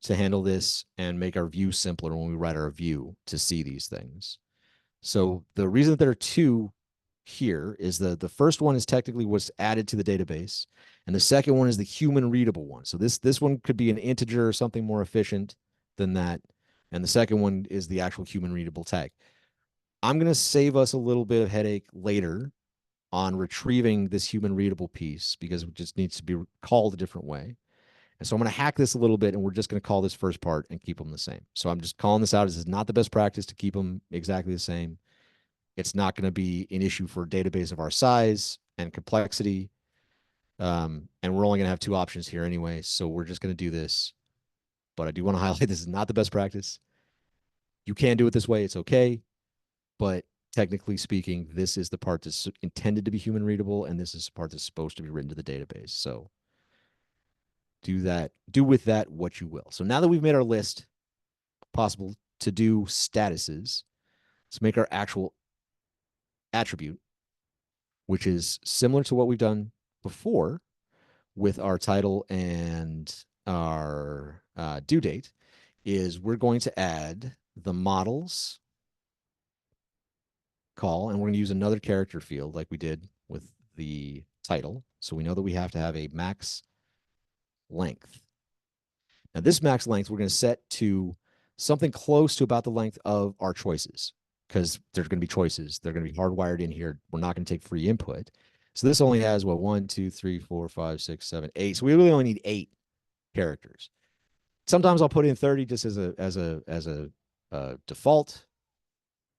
to handle this and make our view simpler when we write our view to see these things. So the reason that there are two here is the first one is technically what's added to the database, and the second one is the human readable one. So this one could be an integer or something more efficient than that, and the second one is the actual human readable tag. I'm going to save us a little bit of headache later on retrieving this human readable piece because it just needs to be called a different way. And so I'm going to hack this a little bit, and we're just going to call this first part and keep them the same. So I'm just calling this out as this is not the best practice to keep them exactly the same. It's not going to be an issue for a database of our size and complexity. And we're only going to have two options here anyway. So we're just going to do this. But I do want to highlight this is not the best practice. You can do it this way. It's okay. But technically speaking, this is the part that's intended to be human readable, and this is the part that's supposed to be written to the database. So do with that what you will. So now that we've made our list possible to do statuses, let's make our actual attribute, which is similar to what we've done before with our title and our due date, is we're going to add the models call, and we're going to use another character field like we did with the title. So we know that we have to have a max length. Now this max length we're going to set to something close to about the length of our choices, because there's going to be choices. They're going to be hardwired in here. We're not going to take free input. So this only has, 1, 2, 3, 4, 5, 6, 7, 8. So we really only need 8 characters. Sometimes I'll put in 30 just as a default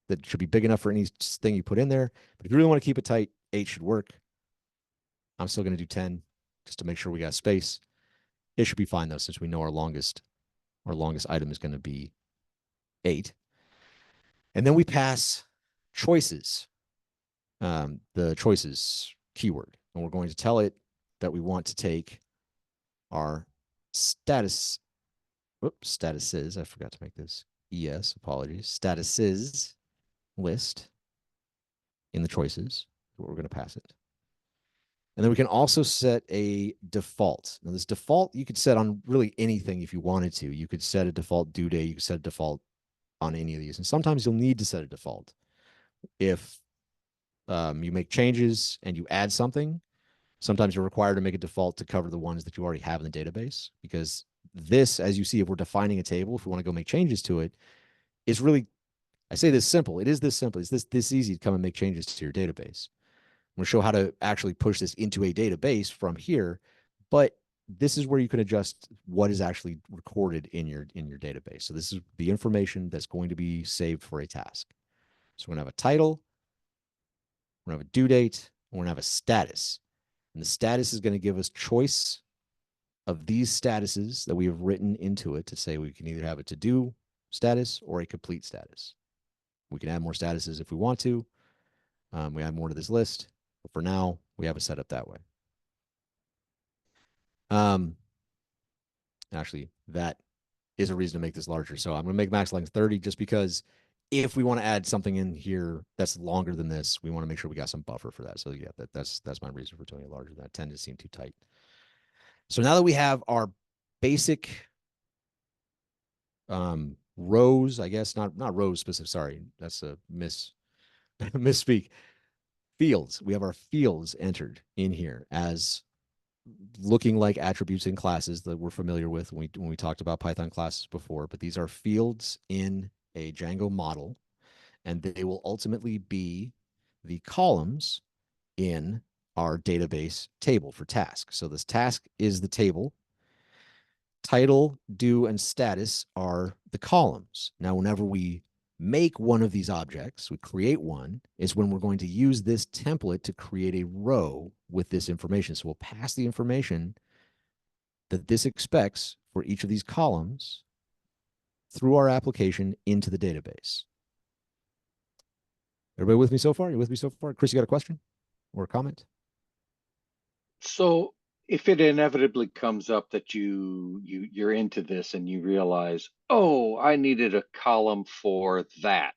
that should be big enough for anything you put in there. But if you really want to keep it tight, 8 should work. I'm still going to do 10 just to make sure we got space. It should be fine though, since we know our longest item is going to be 8. And then we pass choices, the choices keyword, and we're going to tell it that we want to take our statuses. I forgot to make this ES, apologies. Statuses list in the choices, what we're going to pass it. And then we can also set a default. Now this default you could set on really anything if you wanted to. You could set a default due date. You could set a default on any of these. And sometimes you'll need to set a default. If you make changes and you add something, sometimes you're required to make a default to cover the ones that you already have in the database. Because this, as you see, if we're defining a table, if we want to go make changes to it, is really, I say this simple. It is this simple. It's this easy to come and make changes to your database. I'm going to show how to actually push this into a database from here, but this is where you can adjust what is actually recorded in your database. So this is the information that's going to be saved for a task. So we're going to have a title, we're going to have a due date, and we're going to have a status. And the status is going to give us choice of these statuses that we have written into it to say we can either have a to-do status or a complete status. We can add more statuses if we want to. We add more to this list. But for now, we have it set up that way. Actually, that is a reason to make this larger. So I'm going to make max length 30 just because if we want to add something in here that's longer than this, we want to make sure we got some buffer for that. So yeah, that's my reason for doing it larger than that. 10 to seem too tight. So now that we have our basic rows, I guess not rows specific. Sorry, that's a misspeak. Fields. We have our fields entered in here as looking like attributes in classes that we're familiar with when we talked about Python classes before. But these are fields in a Django model, and they will ultimately be the columns in our database table for task. So this task is the table. Title, due, and status are the columns. Now, whenever we make one of these objects, we create one, is when we're going to use this template to create a row with this information. So we'll pass the information that this expects for each of these columns through our application into the database. Everybody with me so far? You with me so far? Chris, you got a question or a comment? So if it inevitably comes up that you're into this and you realize, oh, I needed a column for that.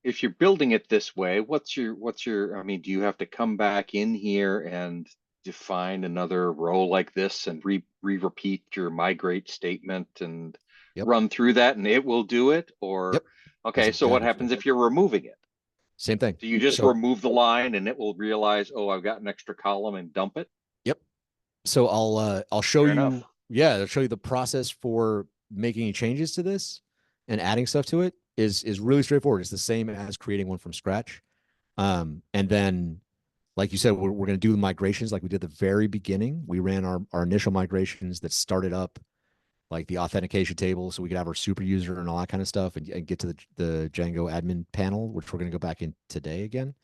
If you're building it this way, what's your, I mean, do you have to come back in here and define another row like this and repeat your migrate statement and Yep. run through that and it will do it? Or, Yep. okay, so what happens if you're removing it? Same thing. Do you just remove the line and it will realize, oh, I've got an extra column and dump it? Yep. So I'll show Fair you. enough. Yeah, I'll show you the process for making any changes to this and adding stuff to it is really straightforward. It's the same as creating one from scratch. And then, like you said, we're going to do the migrations like we did at the very beginning. We ran our initial migrations that started up like the authentication table so we could have our super user and all that kind of stuff and get to the Django admin panel, which we're going to go back in today again.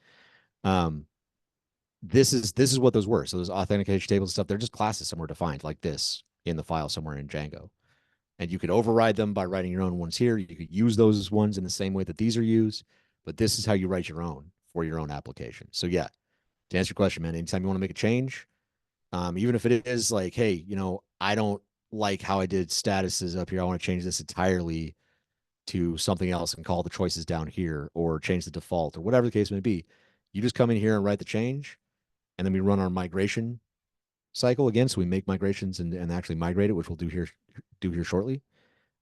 This is what those were. So those authentication tables and stuff, they're just classes somewhere defined like this in the file somewhere in Django. And you could override them by writing your own ones here. You could use those ones in the same way that these are used, but this is how you write your own for your own application. So yeah, to answer your question, man, anytime you want to make a change, even if it is like, hey, I don't like how I did statuses up here. I want to change this entirely to something else and call the choices down here or change the default or whatever the case may be. You just come in here and write the change, and then we run our migration cycle again. So we make migrations and actually migrate it, which we'll do here shortly.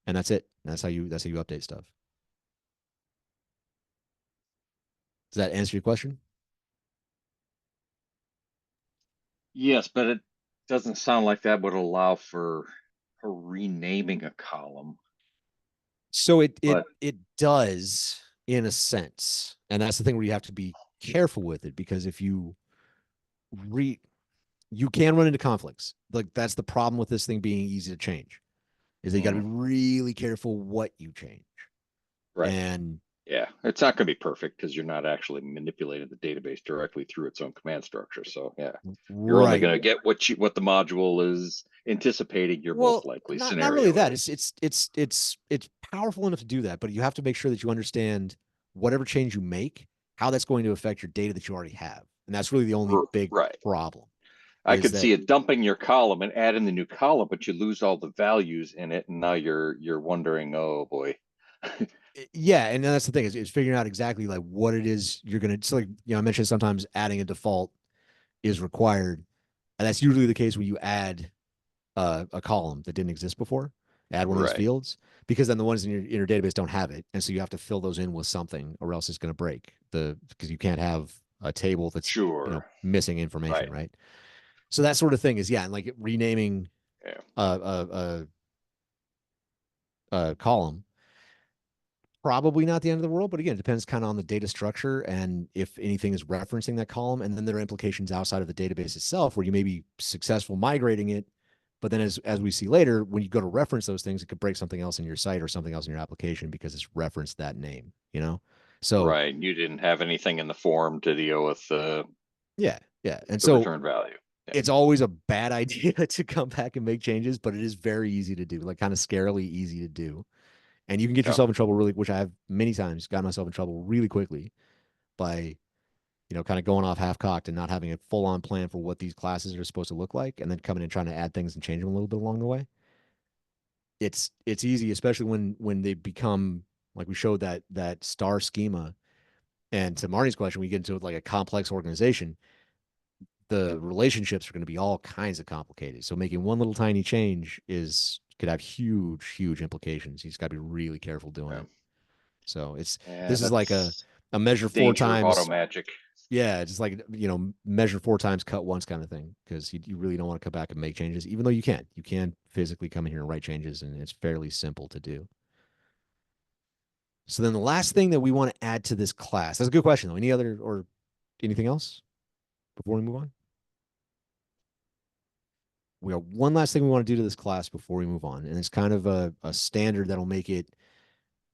And that's it. That's how you update stuff. Does that answer your question? Yes, but it doesn't sound like that would allow for renaming a column. So it does in a sense. And that's the thing where you have to be careful with it, because if you can run into conflicts. Like that's the problem with this thing being easy to change, is that you got to be really careful what you change. Right. And yeah, it's not going to be perfect because you're not actually manipulating the database directly through its own command structure. So yeah, you're only going to get what the module is anticipating your most likely scenario. Not really that. It's powerful enough to do that, but you have to make sure that you understand whatever change you make, how that's going to affect your data that you already have. And that's really the only big problem. I could see it dumping your column and adding the new column, but you lose all the values in it, and now you're wondering, oh boy. Yeah, and that's the thing is figuring out exactly like what it is you're gonna. So like I mentioned, sometimes adding a default is required, and that's usually the case when you add a column that didn't exist before. Add one of those fields, because then the ones in your database don't have it, and so you have to fill those in with something, or else it's going to break because you can't have a table that's missing information, right? So that sort of thing is and like renaming a column, probably not the end of the world, but again, it depends kind of on the data structure and if anything is referencing that column, and then there are implications outside of the database itself where you may be successful migrating it, but then as we see later, when you go to reference those things, it could break something else in your site or something else in your application because it's referenced that name, So you didn't have anything in the form to deal with and so return value. It's always a bad idea to come back and make changes, but it is very easy to do, like kind of scarily easy to do. And you can get yourself in trouble which I have many times got myself in trouble really quickly by, kind of going off half cocked and not having a full on plan for what these classes are supposed to look like, and then coming and trying to add things and change them a little bit along the way. It's easy, especially when they become like we showed that star schema. And to Marnie's question, we get into like a complex organization, the relationships are going to be all kinds of complicated. So making one little tiny change could have huge implications. You just got to be really careful doing Yeah. it. So Yeah, this is like that's a measure four danger of auto times. magic. Yeah, just like, measure four times, cut once kind of thing, because you really don't want to come back and make changes, even though you can physically come in here and write changes, and it's fairly simple to do. So then the last thing that we want to add to this class, that's a good question though. Any other or anything else before we move on? We have one last thing we want to do to this class before we move on, and it's kind of a standard that'll make it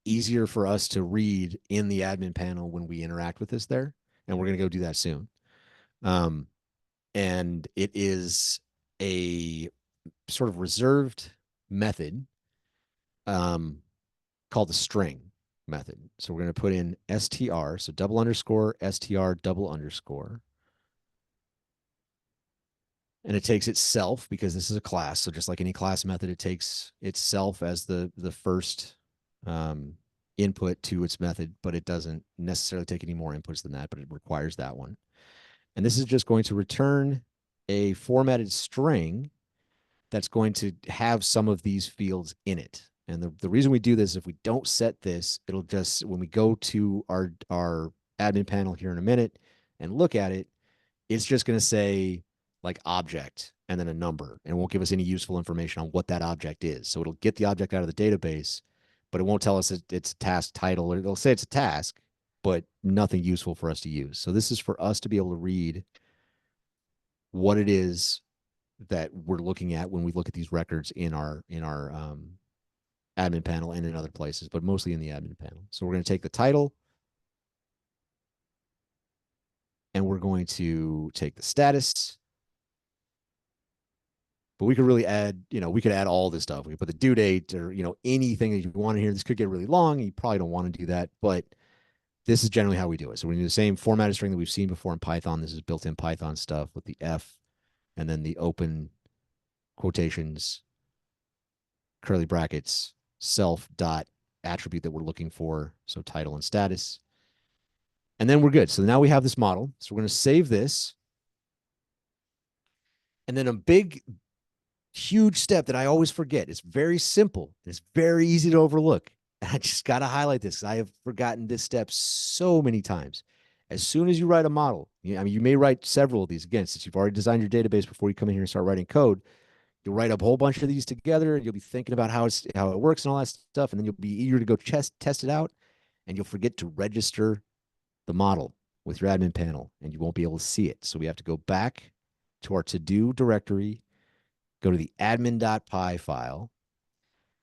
easier for us to read in the admin panel when we interact with this there, and we're going to go do that soon. And it is a sort of reserved method called the string method. So we're going to put in str, so double underscore str double underscore. And it takes itself, because this is a class. So just like any class method, it takes itself as the first input to its method, but it doesn't necessarily take any more inputs than that, but it requires that one. And this is just going to return a formatted string that's going to have some of these fields in it. And the reason we do this is if we don't set this, it'll just, when we go to our admin panel here in a minute and look at it, it's just going to say like object and then a number, and won't give us any useful information on what that object is. So it'll get the object out of the database, but it won't tell us it's a task title, or it'll say it's a task, but nothing useful for us to use. So this is for us to be able to read what it is that we're looking at when we look at these records in our admin panel and in other places, but mostly in the admin panel. So we're going to take the title, and we're going to take the status. But we could really add, we could add all this stuff. We could put the due date, or, anything that you want in here. This could get really long. You probably don't want to do that, but this is generally how we do it. So we do the same formatted string that we've seen before in Python. This is built-in Python stuff with the F and then the open quotations, curly brackets, self dot attribute that we're looking for. So title and status. And then we're good. So now we have this model. So we're going to save this. And then a big, huge step that I always forget. It's very simple. It's very easy to overlook. And I just got to highlight this. I have forgotten this step so many times. As soon as you write a model, you may write several of these. Again, since you've already designed your database before you come in here and start writing code, you'll write a whole bunch of these together. You'll be thinking about how it works and all that stuff. And then you'll be eager to go test it out. And you'll forget to register the model with your admin panel, and you won't be able to see it. So we have to go back to our to-do directory, go to the admin.py file,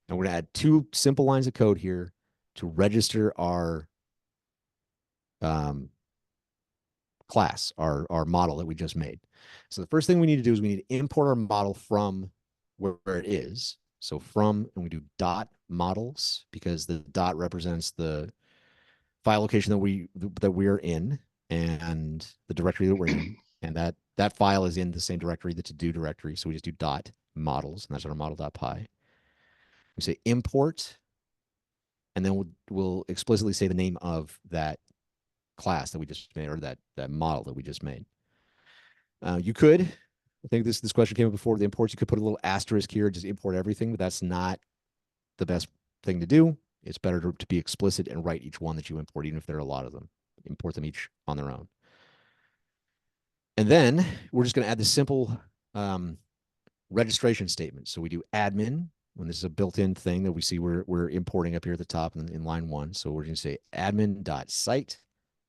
and we're going to add 2 simple lines of code here to register our class, our model that we just made. So the first thing we need to do is we need to import our model from where it is. So from, and we do dot models, because the dot represents the file location that we're in and the directory that we're in. And that file is in the same directory, the to-do directory. So we just do dot models, and that's our model.py. We say import, and then we'll explicitly say the name of that class that we just made, or that model that we just made. You could, I think this question came up before, the imports, you could put a little asterisk here, just import everything, but that's not the best thing to do. It's better to be explicit and write each one that you import, even if there are a lot of them. Import them each on their own. And then we're just going to add the simple registration statement. So we do admin, when this is a built-in thing that we see we're importing up here at the top in line 1. So we're going to say admin.site.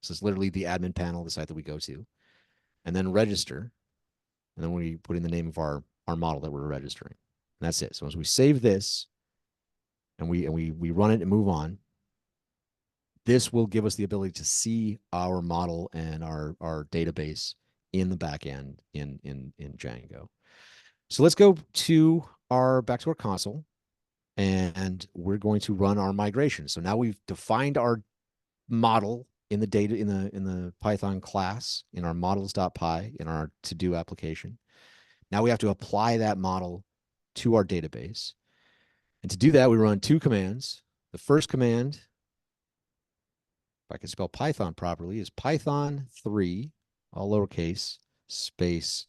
So it's literally the admin panel, the site that we go to. And then register. And then we put in the name of our model that we're registering. And that's it. So as we save this, and we run it and move on, this will give us the ability to see our model and our database in the back end in Django. So let's go to back to our console, and we're going to run our migration. So now we've defined our model in the data in the Python class in our models.py in our to-do application. Now we have to apply that model to our database. And to do that, we run 2 commands. The first command I can spell Python properly, is Python 3, all lowercase, space.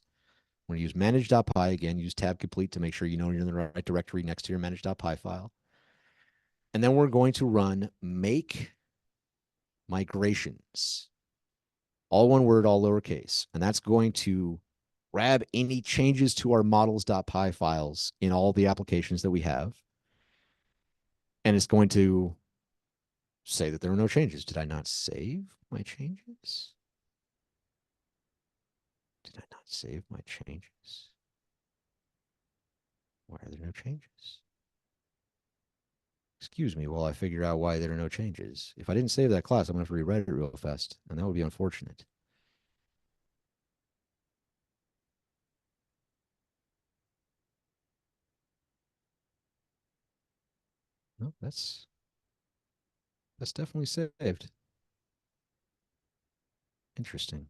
I'm going to use manage.py again, use tab complete to make sure you know you're in the right directory next to your manage.py file. And then we're going to run make migrations, all one word, all lowercase. And that's going to grab any changes to our models.py files in all the applications that we have. And it's going to say that there are no changes. Did I not save my changes? Did I not save my changes? Why are there no changes? Excuse me while I figure out why there are no changes. If I didn't save that class, I'm going to have to rewrite it real fast, and that would be unfortunate. No, that's definitely saved. Interesting.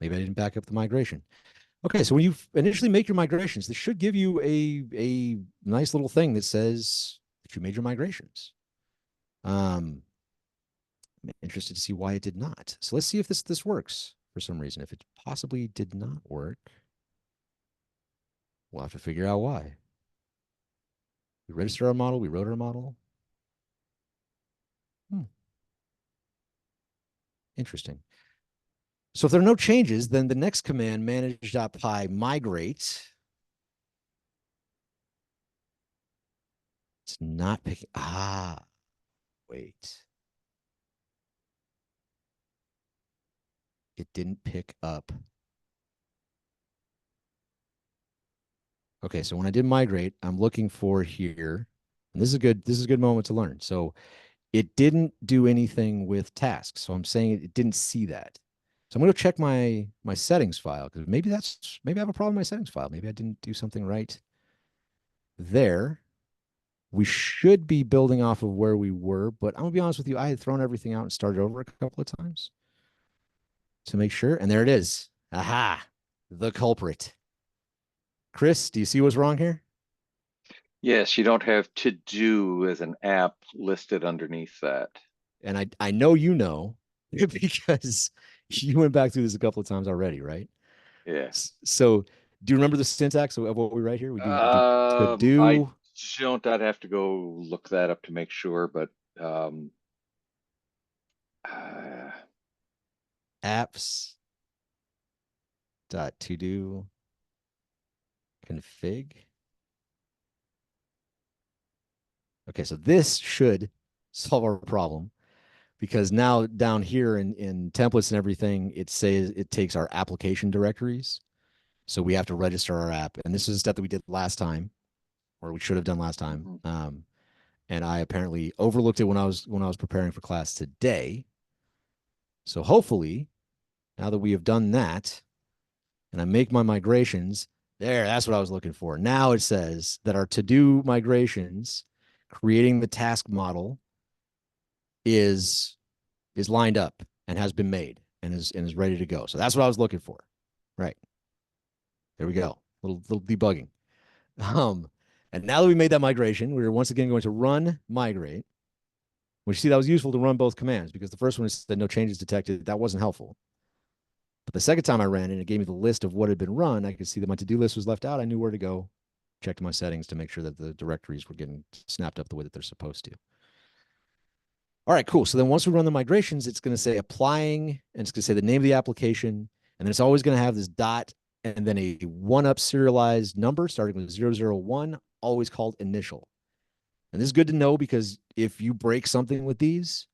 Maybe I didn't back up the migration. Okay, so when you initially make your migrations, this should give you a nice little thing that says that you made your migrations. I'm interested to see why it did not. So let's see if this works for some reason. If it possibly did not work, we'll have to figure out why. We registered our model, we wrote our model. Interesting. So if there are no changes, then the next command, manage.py migrate, it's not picking. Wait. It didn't pick up. Okay, so when I did migrate, I'm looking for here, and this is a good moment to learn. So it didn't do anything with tasks. So I'm saying it didn't see that. So I'm going to check my settings file because maybe I have a problem in my settings file. Maybe I didn't do something right there. We should be building off of where we were, but I'm gonna be honest with you, I had thrown everything out and started over a couple of times to make sure. And there it is. Aha, the culprit. Chris, do you see what's wrong here? Yes, you don't have to do as an app listed underneath that. And I know you know because you went back through this a couple of times already, right? Yeah. So do you remember the syntax of what we write here? We do to I do don't. I'd have to go look that up to make sure, but um, uh, apps dot to do config. Okay, so this should solve our problem because now down here in templates and everything, it says it takes our application directories. So we have to register our app. And this is a step that we did last time, or we should have done last time. mhm. And I apparently overlooked it when I was preparing for class today. So hopefully, now that we have done that, and I make my migrations, that's what I was looking for. Now it says that our to-do migrations, creating the task model, is lined up and has been made and is ready to go. So that's what I was looking for. Right. There we go. Little debugging. And now that we made that migration, we're once again going to run migrate. Which you see that was useful to run both commands because the first one said no changes detected. That wasn't helpful. But the second time I ran it, it gave me the list of what had been run. I could see that my to-do list was left out. I knew where to go. Checked my settings to make sure that the directories were getting snapped up the way that they're supposed to. All right, cool. So then once we run the migrations, it's going to say applying, and it's going to say the name of the application, and then it's always going to have this dot and then a one-up serialized number starting with 001, always called initial. And this is good to know because if you break something with these,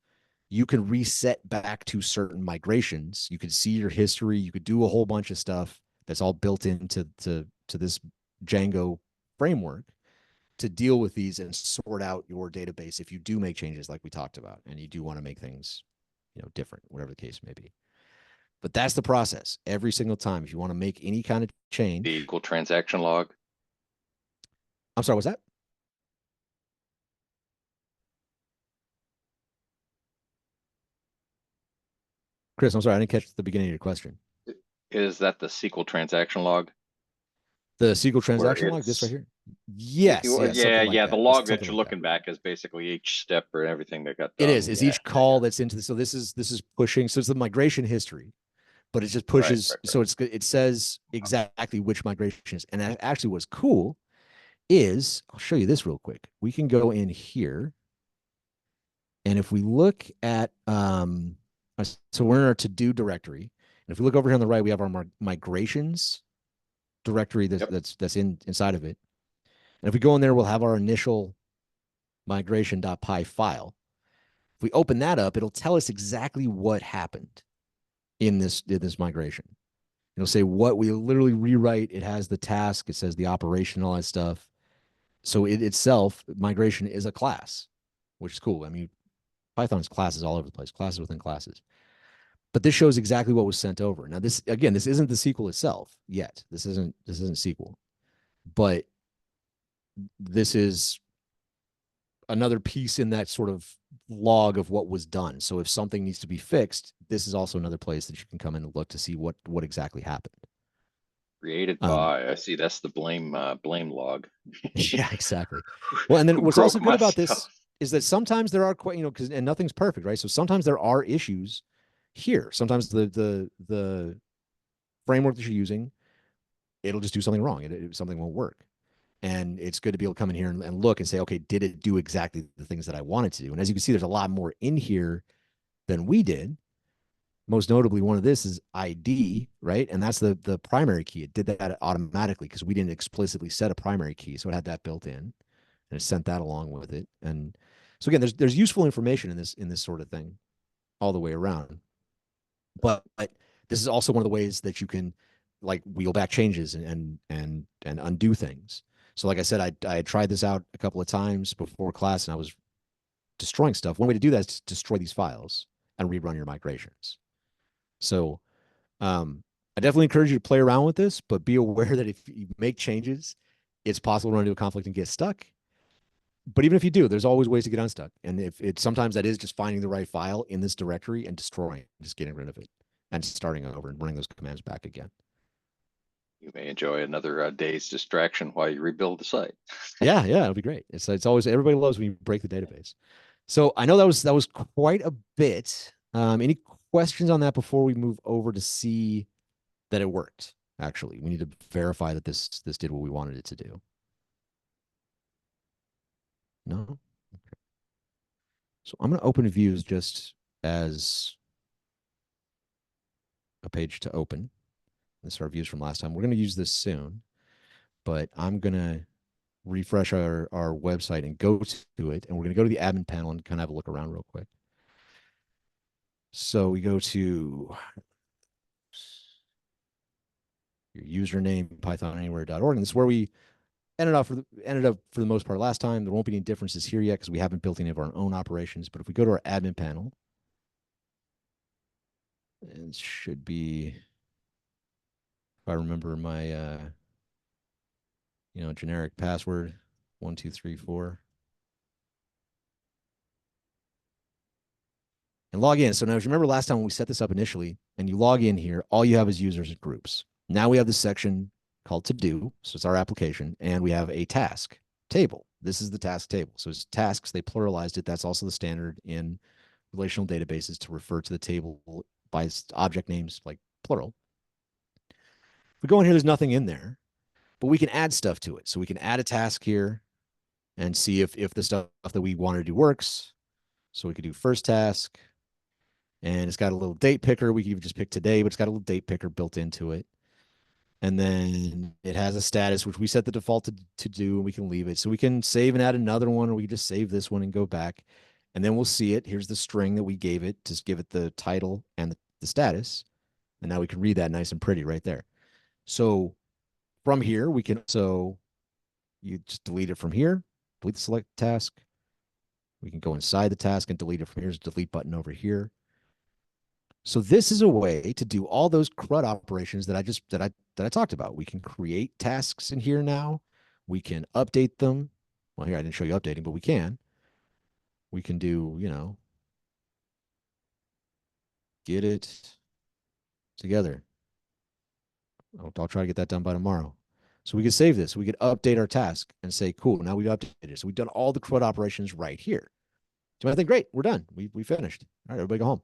you can reset back to certain migrations. You could see your history. You could do a whole bunch of stuff that's all built into this Django framework to deal with these and sort out your database if you do make changes like we talked about and you do want to make things, different, whatever the case may be. But that's the process every single time. If you want to make any kind of change. The equal transaction log. I'm sorry, what's that? Chris, I'm sorry, I didn't catch the beginning of your question. Is that the SQL transaction log? The SQL where transaction log, this right it's here. Yes, yes, yeah, something like yeah. The that. It's log that something you're like that. looking back is basically each step or everything that got It done. is Yeah, each yeah, yeah. call that's into the, so this is pushing. So it's the migration history, but it just Right, pushes. right, right. So it says exactly which migration is. And actually, what's cool is I'll show you this real quick. We can go in here, and if we look at so we're in our to do directory, and if we look over here on the right, we have our migrations directory Yep. that's inside of it. And if we go in there, we'll have our initial migration.py file. If we open that up, it'll tell us exactly what happened in this migration. It'll say what we literally rewrite. It has the task. It says the operation, all that stuff. So it itself, migration is a class, which is cool. I mean, Python's classes all over the place, classes within classes. But this shows exactly what was sent over. Now, this again, this isn't the SQL itself yet. This isn't SQL, but this is another piece in that sort of log of what was done. So if something needs to be fixed, this is also another place that you can come in and look to see what exactly happened. Created Um, by. I see. That's the blame log. yeah, exactly. Well, and then Who what's also broke good my about this stuff? is that sometimes there are quite, because and nothing's perfect, right? So sometimes there are issues here. Sometimes the framework that you're using, it'll just do something wrong. Something won't work. And it's good to be able to come in here and look and say, okay, did it do exactly the things that I wanted to do? And as you can see, there's a lot more in here than we did. Most notably, one of this is ID, right? And that's the primary key. It did that automatically because we didn't explicitly set a primary key, so it had that built in, and it sent that along with it. And so again, there's useful information in this sort of thing all the way around. But this is also one of the ways that you can like wheel back changes and undo things. So like I said, I tried this out a couple of times before class, and I was destroying stuff. One way to do that is to destroy these files and rerun your migrations. So I definitely encourage you to play around with this, but be aware that if you make changes, it's possible to run into a conflict and get stuck. But even if you do, there's always ways to get unstuck. And if it's sometimes that is just finding the right file in this directory and destroying it, just getting rid of it and starting over and running those commands back again. You may enjoy another day's distraction while you rebuild the site. Yeah, it'll be great. It's always everybody loves when you break the database. So I know that was quite a bit. Any questions on that before we move over to see that it worked? Actually, we need to verify that this did what we wanted it to do. No. Okay. So I'm going to open views just as a page to open. This is our views from last time. We're going to use this soon, but I'm going to refresh our website and go to it. And we're going to go to the admin panel and kind of have a look around real quick. So we go to your username, pythonanywhere.org. And this is where we ended up for the most part last time. There won't be any differences here yet because we haven't built any of our own operations. But if we go to our admin panel, it should be, if I remember my generic password, 1234. And log in. So now, if you remember last time when we set this up initially, and you log in here, all you have is users and groups. Now we have this section called to do. So it's our application, and we have a task table. This is the task table. So it's tasks. They pluralized it. That's also the standard in relational databases to refer to the table by object names, like plural. If we go in here, there's nothing in there, but we can add stuff to it. So we can add a task here and see if the stuff that we want to do works. So we could do first task, and it's got a little date picker. We can even just pick today, but it's got a little date picker built into it. And then it has a status, which we set the default to do, and we can leave it. So we can save and add another one, or we can just save this one and go back. And then we'll see it. Here's the string that we gave it to give it the title and the status. And now we can read that nice and pretty right there. So from here, we can also, you just delete it from here, delete the select task. We can go inside the task and delete it from here. There's a delete button over here. So this is a way to do all those CRUD operations that I talked about. We can create tasks in here now. We can update them. Well, here I didn't show you updating, but we can. We can do, get it together. I'll try to get that done by tomorrow. So we could save this. We could update our task and say, cool, now we've updated it. So we've done all the CRUD operations right here. So I think, great, we're done. We finished. All right, everybody go home.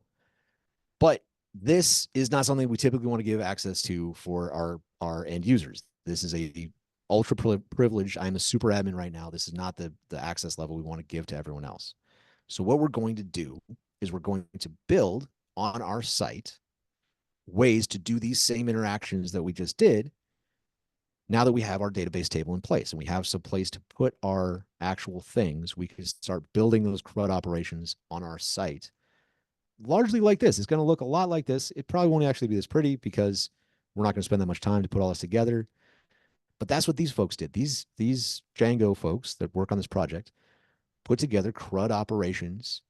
But this is not something we typically want to give access to for our end users. This is a ultra privileged. I'm a super admin right now. This is not the access level we want to give to everyone else. So what we're going to do is we're going to build on our site ways to do these same interactions that we just did now that we have our database table in place and we have some place to put our actual things. We can start building those CRUD operations on our site largely like this. It's going to look a lot like this. It probably won't actually be this pretty because we're not going to spend that much time to put all this together. But that's what these folks did. These Django folks that work on this project put together CRUD operations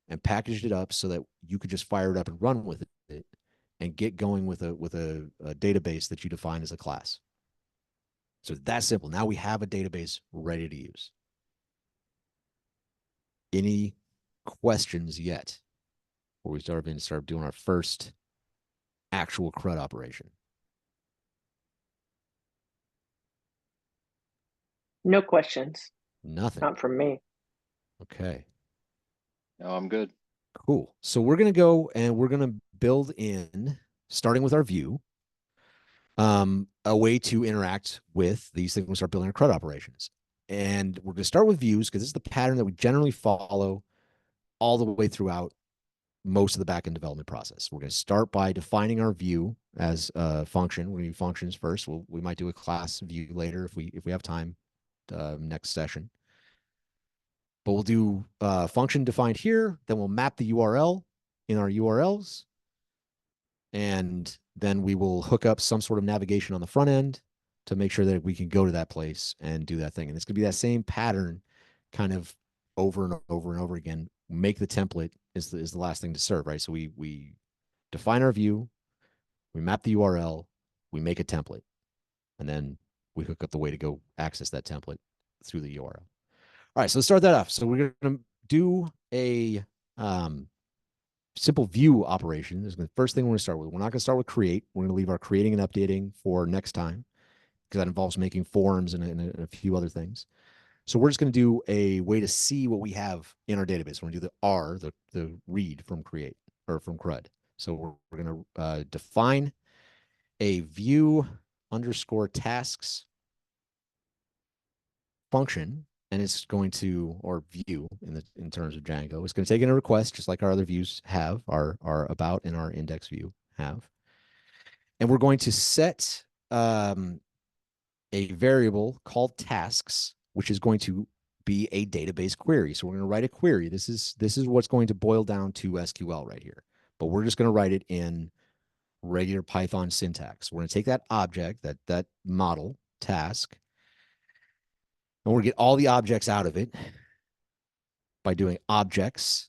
and packaged it up so that you could just fire it up and run with it and get going with a database that you define as a class. So that's simple. Now we have a database ready to use. Any questions yet? Before we start doing our first actual CRUD operation. No questions. Nothing. Not from me. Okay. No, I'm good. Cool. So we're going to go and we're going to build in, starting with our view, a way to interact with these things when we start building our CRUD operations. And we're going to start with views because this is the pattern that we generally follow all the way throughout most of the backend development process. We're going to start by defining our view as a function. We're going to do functions first. We might do a class view later if we have time next session. But we'll do function defined here. Then we'll map the URL in our URLs. And then we will hook up some sort of navigation on the front end to make sure that we can go to that place and do that thing. And it's going to be that same pattern kind of over and over and over again. Make the template is the last thing to serve, right? So we define our view, we map the URL, we make a template, and then we hook up the way to go access that template through the URL. All right, so let's start that off. So we're going to do a simple view operation. This is the first thing we're going to start with. We're not going to start with create. We're going to leave our creating and updating for next time because that involves making forms and a few other things. So we're just going to do a way to see what we have in our database. We're going to do the R, the read from create or from CRUD. So we're going to define a view underscore tasks function, and it's going to, or view in terms of Django, it's going to take in a request just like our other views have, our about and our index view have. And we're going to set a variable called tasks, which is going to be a database query. So we're going to write a query. This is what's going to boil down to SQL right here. But we're just going to write it in regular Python syntax. We're going to take that object, that model task, and we're going to get all the objects out of it by doing objects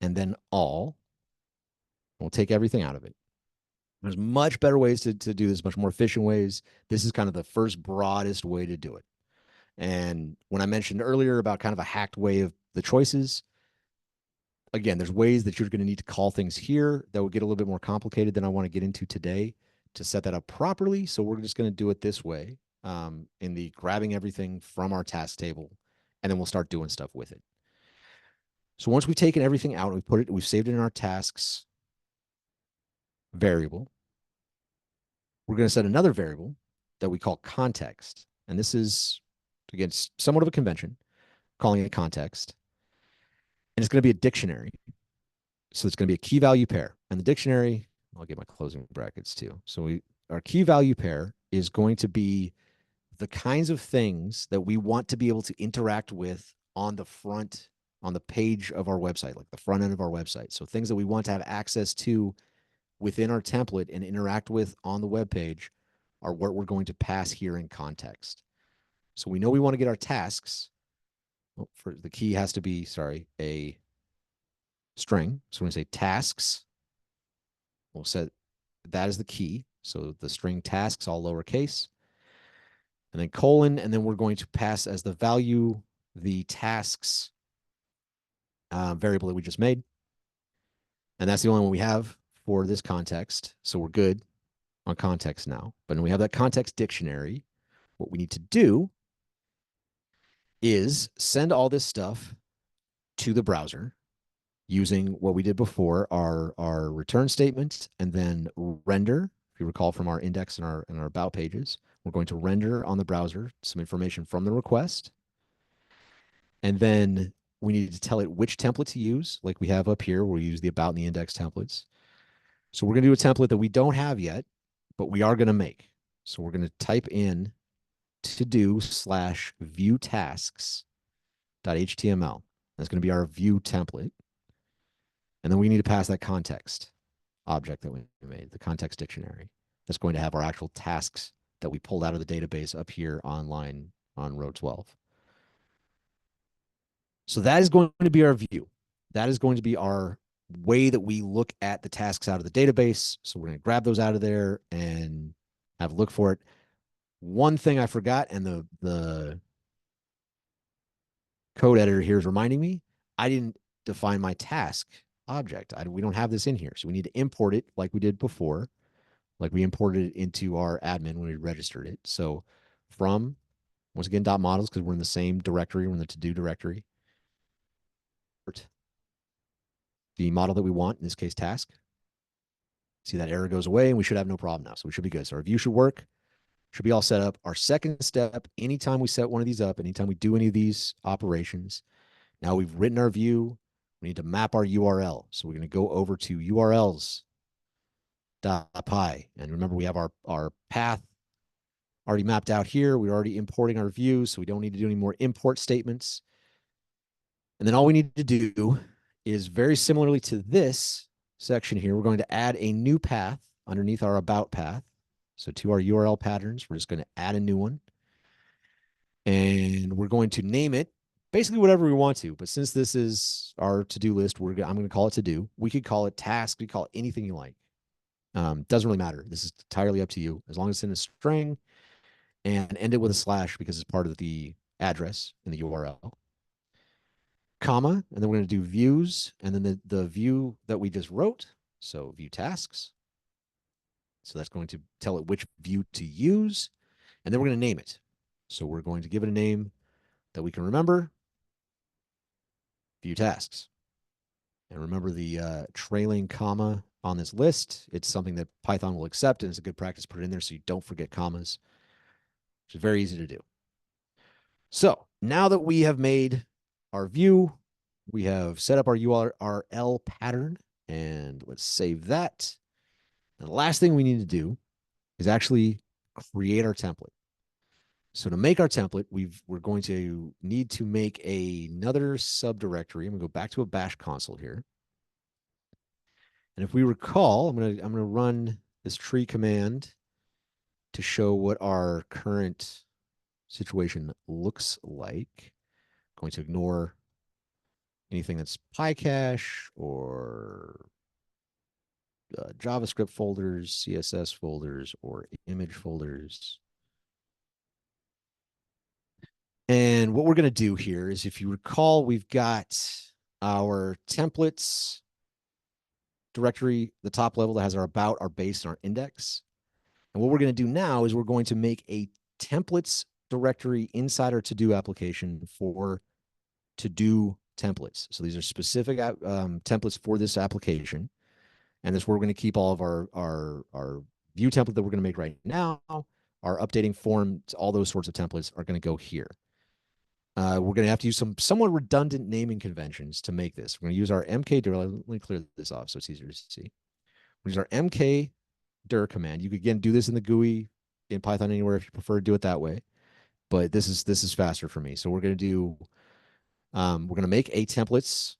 and then all. We'll take everything out of it. There's much better ways to do this, much more efficient ways. This is kind of the first broadest way to do it. And when I mentioned earlier about kind of a hacked way of the choices, again, there's ways that you're going to need to call things here that will get a little bit more complicated than I want to get into today to set that up properly. So we're just going to do it this way, in the grabbing everything from our task table, and then we'll start doing stuff with it. So once we've taken everything out, we've saved it in our tasks variable. We're going to set another variable that we call context. And this is, again, somewhat of a convention, calling it context. And it's going to be a dictionary. So it's going to be a key value pair. And the dictionary, I'll get my closing brackets too. So our key value pair is going to be the kinds of things that we want to be able to interact with on the page of our website, like the front end of our website. So things that we want to have access to within our template and interact with on the web page are what we're going to pass here in context. So we know we want to get our tasks. For the key has to be, a string. So we're going to say tasks. We'll set that as the key. So the string tasks, all lowercase. And then colon, and then we're going to pass as the value the tasks variable that we just made. And that's the only one we have for this context. So we're good on context now. But when we have that context dictionary, what we need to do is send all this stuff to the browser using what we did before, our return statement, and then render. If you recall from our index and our about pages, we're going to render on the browser some information from the request. And then we need to tell it which template to use, like we have up here, where we use the about and the index templates. So we're going to do a template that we don't have yet, but we are going to make. So we're going to type in to-do/view tasks.html. That's going to be our view template. And then we need to pass that context object that we made, the context dictionary. That's going to have our actual tasks that we pulled out of the database up here online on row 12. So that is going to be our view. That is going to be our way that we look at the tasks out of the database. So we're going to grab those out of there and have a look for it. One thing I forgot, and the code editor here is reminding me, I didn't define my task object. We don't have this in here. So we need to import it like we did before, like we imported it into our admin when we registered it. So from, once again, .models, because we're in the same directory, we're in the to-do directory. The model that we want, in this case, task. See that error goes away, and we should have no problem now. So we should be good. So our view should work, should be all set up. Our second step, anytime we set one of these up, anytime we do any of these operations, now we've written our view, we need to map our URL. So we're going to go over to urls.py. And remember, we have our path already mapped out here. We're already importing our view, so we don't need to do any more import statements. And then all we need to do is, very similarly to this section here, we're going to add a new path underneath our about path. So to our URL patterns, we're just going to add a new one. And we're going to name it basically whatever we want to. But since this is our to-do list, I'm going to call it to-do. We could call it task. We could call it anything you like. Doesn't really matter. This is entirely up to you. As long as it's in a string, and end it with a slash because it's part of the address in the URL. Comma, and then we're going to do views, and then the view that we just wrote. So view tasks. So that's going to tell it which view to use. And then we're going to name it. So we're going to give it a name that we can remember. View tasks. And remember the trailing comma on this list. It's something that Python will accept, and it's a good practice to put it in there so you don't forget commas. Which is very easy to do. So now that we have made our view, we have set up our URL pattern, and let's save that. And the last thing we need to do is actually create our template. So to make our template, we're going to need to make another subdirectory. I'm going to go back to a bash console here. And if we recall, I'm going to run this tree command to show what our current situation looks like. I'm going to ignore anything that's PyCache or JavaScript folders, CSS folders, or image folders. And what we're going to do here is, if you recall, we've got our templates directory, the top level that has our about, our base, and our index. And what we're going to do now is we're going to make a templates directory inside our to-do application for to-do templates. So these are specific templates for this application. And this is where we're going to keep all of our view template that we're going to make right now. Our updating form, all those sorts of templates are going to go here. We're going to have to use some somewhat redundant naming conventions to make this. We're going to use our mkdir. Let me clear this off so it's easier to see. We're going to use our mkdir command. You could, again, do this in the GUI in Python anywhere if you prefer to do it that way. But this is faster for me. So we're going to do, we're going to make a templates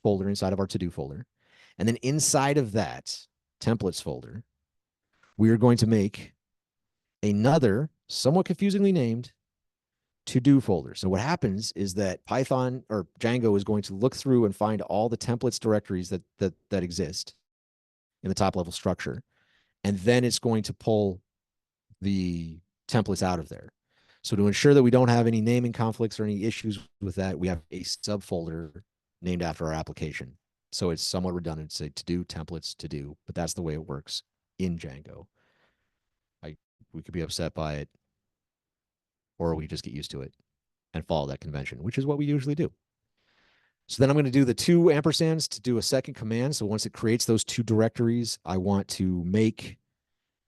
folder inside of our to-do folder. And then inside of that templates folder, we are going to make another, somewhat confusingly named, to-do folder. So what happens is that Python or Django is going to look through and find all the templates directories that exist in the top level structure. And then it's going to pull the templates out of there. So to ensure that we don't have any naming conflicts or any issues with that, we have a subfolder named after our application. So it's somewhat redundant to say to-do templates to-do, but that's the way it works in Django. We could be upset by it. or we just get used to it and follow that convention, which is what we usually do. So then I'm going to do the 2 ampersands to do a second command. So once it creates those 2 directories, I want to make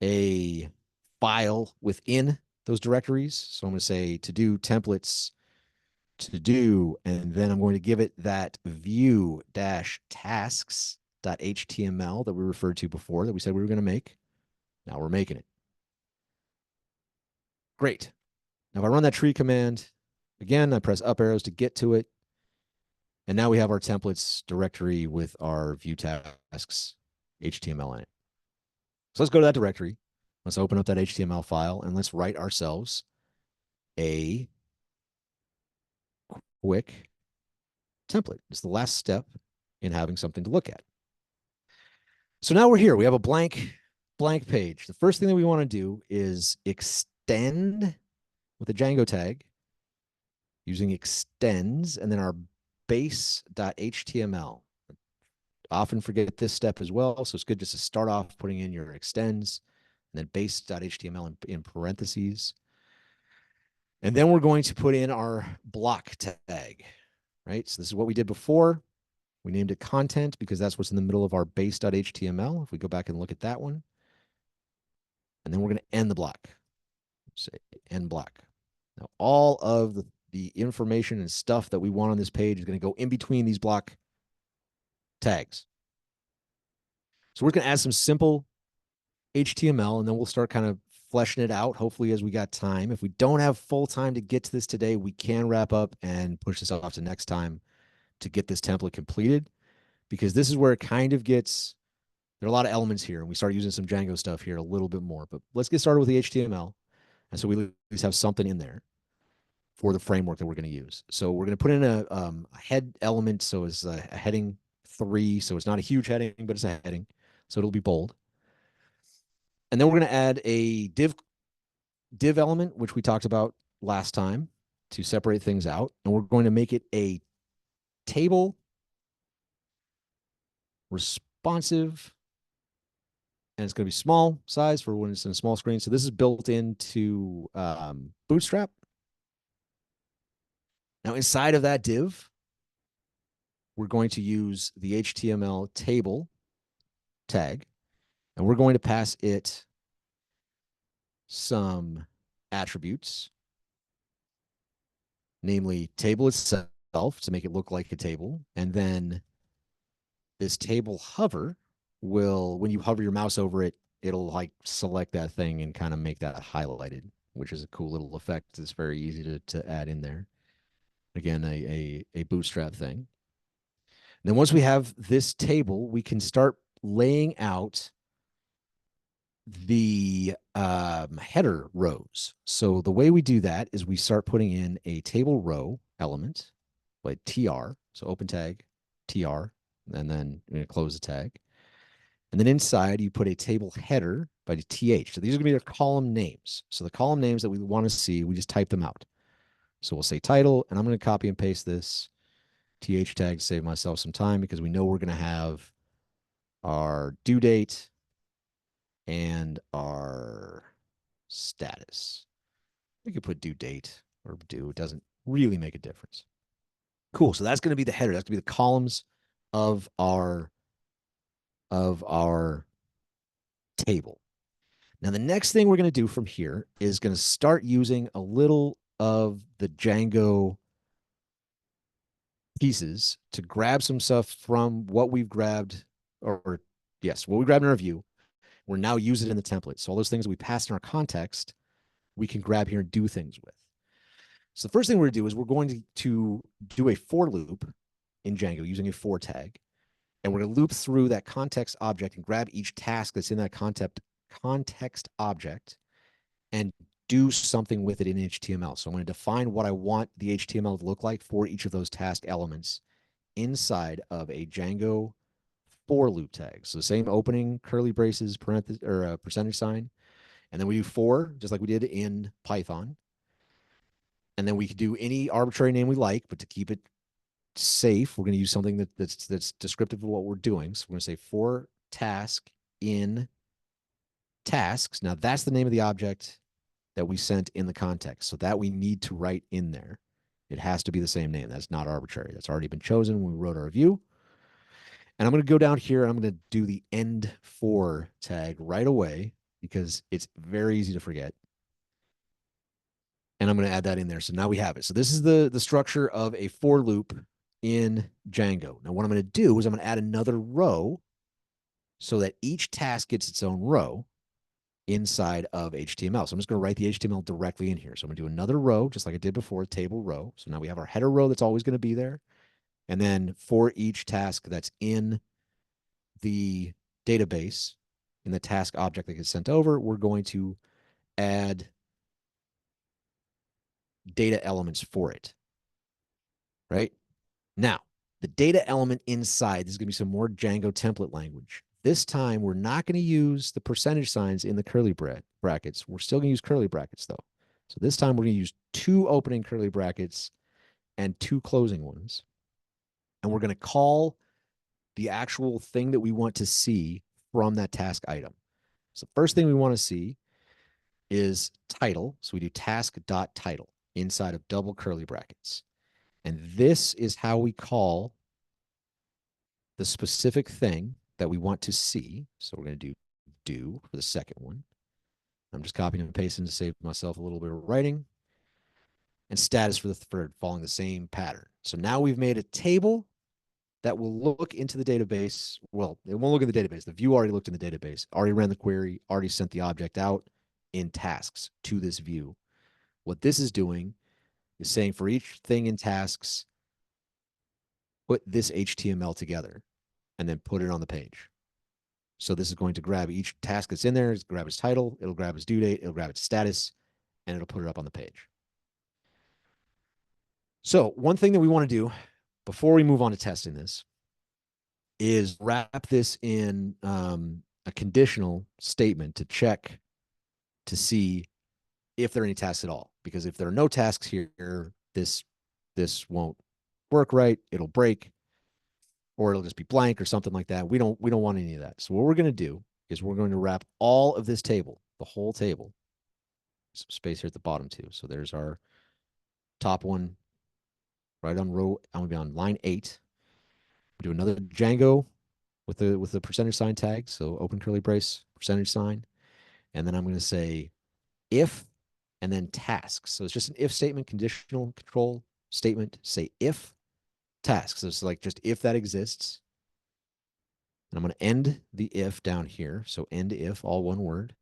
a file within those directories. So I'm going to say to do templates to do, and then I'm going to give it that view dash tasks.html that we referred to before that we said we were going to make. Now we're making it. Great. Now if I run that tree command, again, I press up arrows to get to it. And now we have our templates directory with our view tasks HTML in it. So let's go to that directory. Let's open up that HTML file and let's write ourselves a quick template. It's the last step in having something to look at. So now we're here. We have a blank page. The first thing that we want to do is extend with a Django tag using extends and then our base.html. Often forget this step as well. So it's good just to start off putting in your extends and then base.html in parentheses. And then we're going to put in our block tag, right? So this is what we did before. We named it content because that's what's in the middle of our base.html. If we go back and look at that one, and then we're going to end the block. Say end block. Now, all of the information and stuff that we want on this page is going to go in between these block tags. So we're going to add some simple HTML, and then we'll start kind of fleshing it out, hopefully, as we got time. If we don't have full time to get to this today, we can wrap up and push this off to next time to get this template completed, because this is where it kind of gets, there are a lot of elements here, and we start using some Django stuff here a little bit more. But let's get started with the HTML. And so we at least have something in there for the framework that we're going to use. So we're going to put in a head element. So it's a heading 3. So it's not a huge heading, but it's a heading. So it'll be bold. And then we're going to add a div element, which we talked about last time to separate things out. And we're going to make it a table responsive. And it's going to be small size for when it's in a small screen. So this is built into Bootstrap. Now inside of that div, we're going to use the HTML table tag, and we're going to pass it some attributes, namely table itself to make it look like a table. And then this table hover will, when you hover your mouse over it, it'll like select that thing and kind of make that highlighted, which is a cool little effect. It's very easy to add in there. Again, a Bootstrap thing. And then once we have this table, we can start laying out the header rows. So the way we do that is we start putting in a table row element, like tr, so open tag, tr, and then we're going to close the tag. And then inside, you put a table header by the th. So these are going to be their column names. So the column names that we want to see, we just type them out. So we'll say title, and I'm going to copy and paste this th tag to save myself some time, because we know we're going to have our due date and our status. We could put due date or due. It doesn't really make a difference. Cool. So that's going to be the header. That's going to be the columns of our table. Now, the next thing we're going to do from here is going to start using a little of the Django pieces to grab some stuff from what we've grabbed, or yes, what we grabbed in our view. We're now using it in the template. So all those things that we passed in our context, we can grab here and do things with. So the first thing we're going to do is we're going to do a for loop in Django using a for tag. And we're going to loop through that context object and grab each task that's in that context object and do something with it in HTML. So I'm going to define what I want the HTML to look like for each of those task elements inside of a Django for loop tag. So the same opening curly braces, parenthesis, or a percentage sign. And then we do for, just like we did in Python. And then we could do any arbitrary name we like, but to keep it safe, we're going to use something that's descriptive of what we're doing. So we're going to say for task in tasks. Now that's the name of the object that we sent in the context. So that we need to write in there. It has to be the same name. That's not arbitrary. That's already been chosen when we wrote our review. And I'm going to go down here and I'm going to do the end for tag right away because it's very easy to forget. And I'm going to add that in there. So now we have it. So this is the structure of a for loop in Django. Now what I'm going to do is I'm going to add another row so that each task gets its own row inside of HTML. So I'm just going to write the HTML directly in here. So I'm going to do another row, just like I did before, table row. So now we have our header row that's always going to be there. And then for each task that's in the database, in the task object that gets sent over, we're going to add data elements for it, right? Now, the data element inside, this is going to be some more Django template language. This time, we're not going to use the percentage signs in the curly brackets. We're still going to use curly brackets, though. So this time, we're going to use 2 opening curly brackets and 2 closing ones. And we're going to call the actual thing that we want to see from that task item. So the first thing we want to see is title. So we do task.title inside of double curly brackets. And this is how we call the specific thing that we want to see. So we're going to do for the second one. I'm just copying and pasting to save myself a little bit of writing. And status for the third, following the same pattern. So now we've made a table that will look into the database. Well, it won't look in the database. The view already looked in the database, already ran the query, already sent the object out in tasks to this view. What this is doing is saying for each thing in tasks, put this HTML together and then put it on the page. So this is going to grab each task that's in there, grab its title, it'll grab its due date, it'll grab its status, and it'll put it up on the page. So one thing that we want to do before we move on to testing this is wrap this in a conditional statement to check to see if there are any tasks at all. Because if there are no tasks here, this won't work right. It'll break, or it'll just be blank or something like that. We don't want any of that. So what we're going to do is we're going to wrap all of this table, the whole table, some space here at the bottom too. So there's our top one right on row. I'm going to be on line 8. Do another Django with the percentage sign tag. So open curly brace, percentage sign. And then I'm going to say if, and then tasks. So it's just an if statement, conditional control statement. Say if tasks. So it's like just if that exists. And I'm going to end the if down here. So end if, all one word.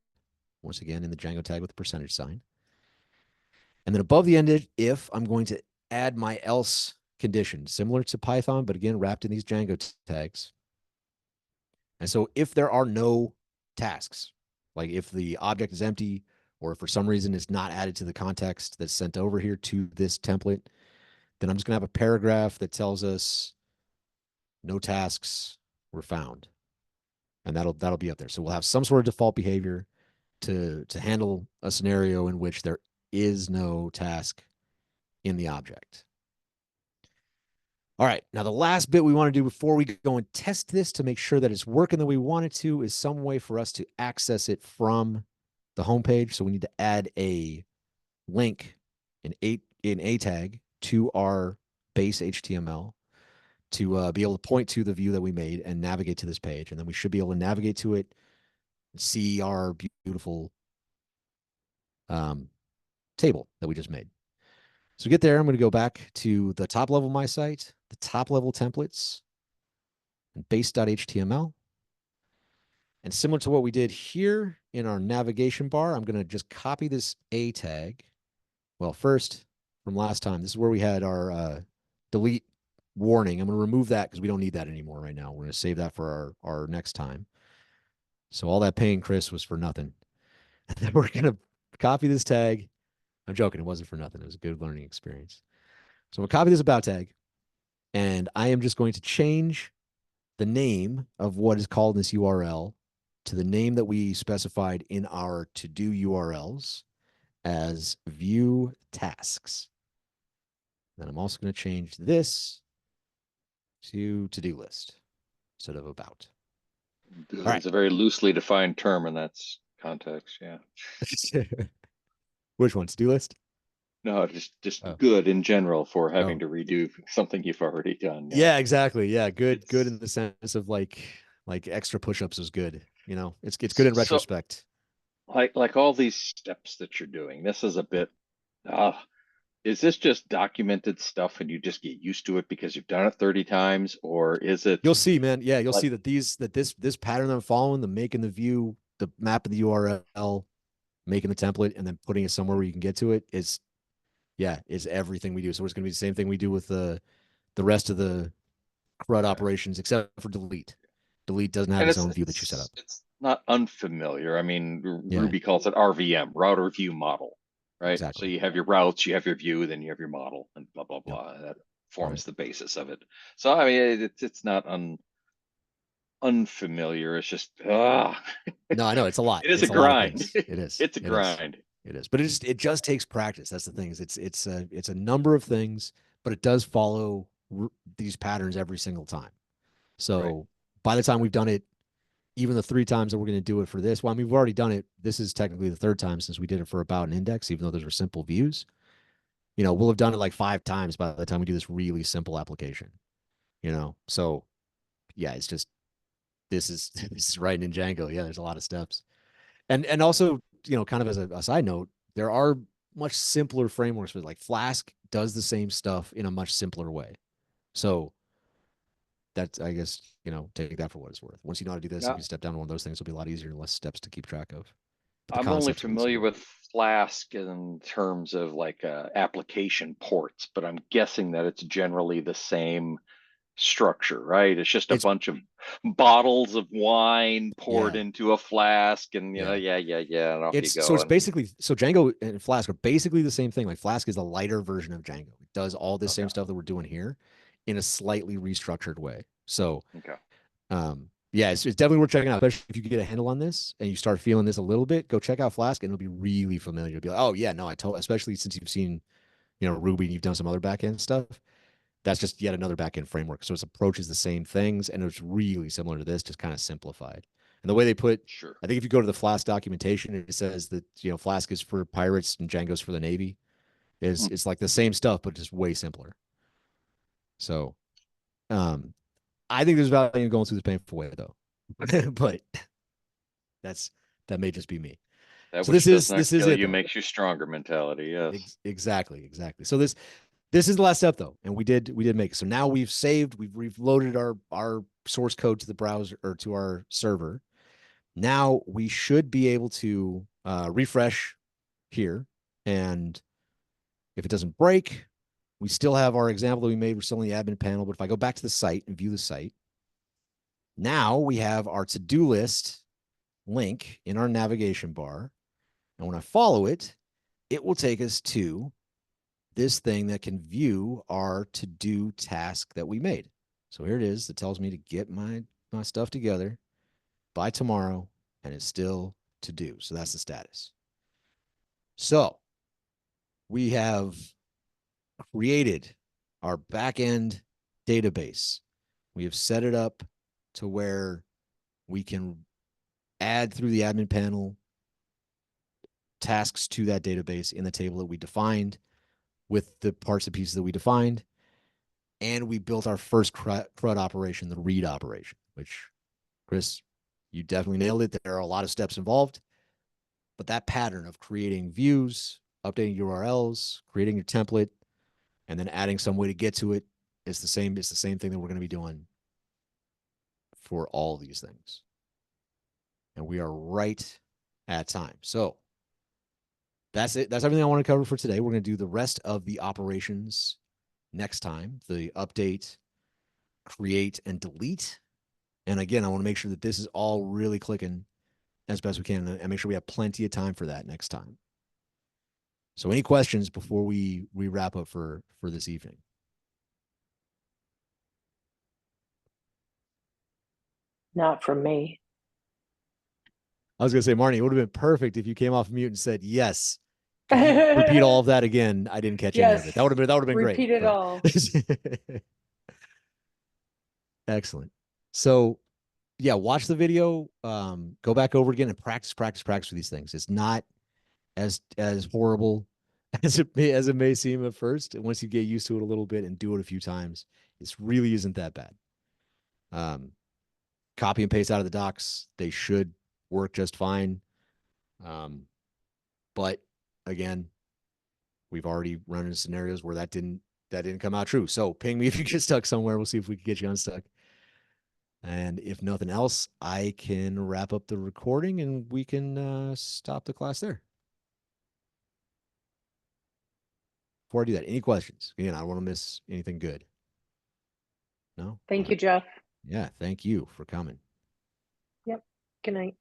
Once again, in the Django tag with the percentage sign. And then above the end if, I'm going to add my else condition, similar to Python, but again, wrapped in these Django tags. And so if there are no tasks, like if the object is empty, or if for some reason it's not added to the context that's sent over here to this template, then I'm just going to have a paragraph that tells us no tasks were found. And that'll be up there. So we'll have some sort of default behavior to handle a scenario in which there is no task in the object. All right, now the last bit we want to do before we go and test this to make sure that it's working the way we want it to is some way for us to access it from the homepage. So we need to add a link in a tag to our base HTML to be able to point to the view that we made and navigate to this page. And then we should be able to navigate to it and see our beautiful table that we just made. So get there, I'm going to go back to the top level of my site, the top level templates, and base.html. And similar to what we did here in our navigation bar, I'm going to just copy this A tag. Well, first, from last time, this is where we had our delete warning. I'm going to remove that because we don't need that anymore right now. We're going to save that for our next time. So all that pain, Chris, was for nothing. And then we're going to copy this tag. I'm joking. It wasn't for nothing. It was a good learning experience. So I'm going to copy this about tag. And I am just going to change the name of what is called in this URL to the name that we specified in our to-do URLs as view tasks. Then I'm also going to change this to to-do list instead of about. It's a very loosely defined term in that context. Yeah. Which one? To-do list? No, just Oh. good in general for having Oh. to redo something you've already done. Yeah, exactly. Yeah, good It's in the sense of like extra push-ups is good. You know, it's good in so retrospect. like all these steps that you're doing. This is a bit. Uh, is this just documented stuff and you just get used to it because you've done it 30 times, or is it You'll see, man. Yeah, you'll like see that this pattern I'm following, the making the view, the map of the URL, making the template, and then putting it somewhere where you can get to it is everything we do. So it's going to be the same thing we do with the rest of the CRUD okay? operations, except for delete. Delete doesn't have And its it's own view that you set it's up. it's not unfamiliar. I mean, Yeah, Ruby calls it RVM, router view model, right? So exactly. you have your routes, you have your view, then you have your model, and blah blah Yep. blah. And that Right. forms the basis of it. So I mean, it's not unfamiliar. It's just No, I know it's a lot. it is a It's a lot of grind. things. It is. It's a It is. grind. It is. But it just takes practice. That's the thing. Is it's a number of things, but it does follow these patterns every single time. Right. So by the time we've done it, even the 3 times that we're going to do it for this, well, I mean, we've already done it. This is technically the third time since we did it for about an index, even though those were simple views. You know, we'll have done it like 5 times by the time we do this really simple application. You know, so yeah, it's just this is this is writing in Django. Yeah, there's a lot of steps, and also kind of as a side note, there are much simpler frameworks for like Flask does the same stuff in a much simpler way. So that's I guess take that for what it's worth. Once you know how to do this, if Now, you step down to one of those things, it'll be a lot easier and less steps to keep track of. But the I'm only concept's really familiar similar. with Flask in terms of like application ports, but I'm guessing that it's generally the same structure, right? It's just a It's bunch of bottles of wine poured yeah, into a flask, and yeah. yeah, and off you It's go. And basically so Django and Flask are basically the same thing. Like Flask is a lighter version of Django. It does all this okay, same stuff that we're doing here in a slightly restructured way. So okay, yeah, it's definitely worth checking out, especially if you get a handle on this and you start feeling this a little bit. Go check out Flask, and it'll be really familiar. You'll be like, oh yeah, no, I told. Especially since you've seen Ruby and you've done some other backend stuff. That's just yet another backend framework. So its approach is the same things, and it's really similar to this, just kind of simplified. And the way they put, sure. I think if you go to the Flask documentation, it says that Flask is for pirates and Django's for the Navy. Is Hmm. It's like the same stuff, but just way simpler. So, um, I think there's value in going through this painful way though, but that's that may just be me. That So which this does is not this is kill it you though. makes you stronger mentality. Yes. Exactly. So this is the last step though, and we did make it. So now we've loaded our source code to the browser or to our server. Now we should be able to refresh here, and if it doesn't break, we still have our example that we made. We're still in the admin panel, but if I go back to the site and view the site, now we have our to-do list link in our navigation bar, and when I follow it, it will take us to this thing that can view our to-do task that we made. So here it is. That tells me to get my stuff together by tomorrow, and it's still to do. So that's the status. So we have created our backend database. We have set it up to where we can add through the admin panel tasks to that database in the table that we defined with the parts and pieces that we defined. And we built our first CRUD operation, the read operation, which, Chris, you definitely nailed it. There are a lot of steps involved, but that pattern of creating views, updating URLs, creating your template, and then adding some way to get to it is the same. It's the same thing that we're going to be doing for all these things. And we are right at time. So that's it. That's everything I want to cover for today. We're going to do the rest of the operations next time, the update, create, and delete. And again, I want to make sure that this is all really clicking as best we can and make sure we have plenty of time for that next time. So any questions before we wrap up for this evening? Not from me. I was going to say, Marnie, it would have been perfect if you came off mute and said, yes, could you repeat all of that again? I didn't catch any of it. That Yes. would have been great. Repeat it But all. excellent. So yeah, watch the video, go back over again and practice with these things. It's not as horrible as it may seem at first. And once you get used to it a little bit and do it a few times, this really isn't that bad. Copy and paste out of the docs, they should work just fine. But again, we've already run into scenarios where that didn't come out true. So ping me if you get stuck somewhere. We'll see if we can get you unstuck. And if nothing else, I can wrap up the recording and we can stop the class there. Before I do that, any questions? Again, I don't want to miss anything good. No? Thank you, Jeff. Yeah, thank you for coming. Yep. Good night.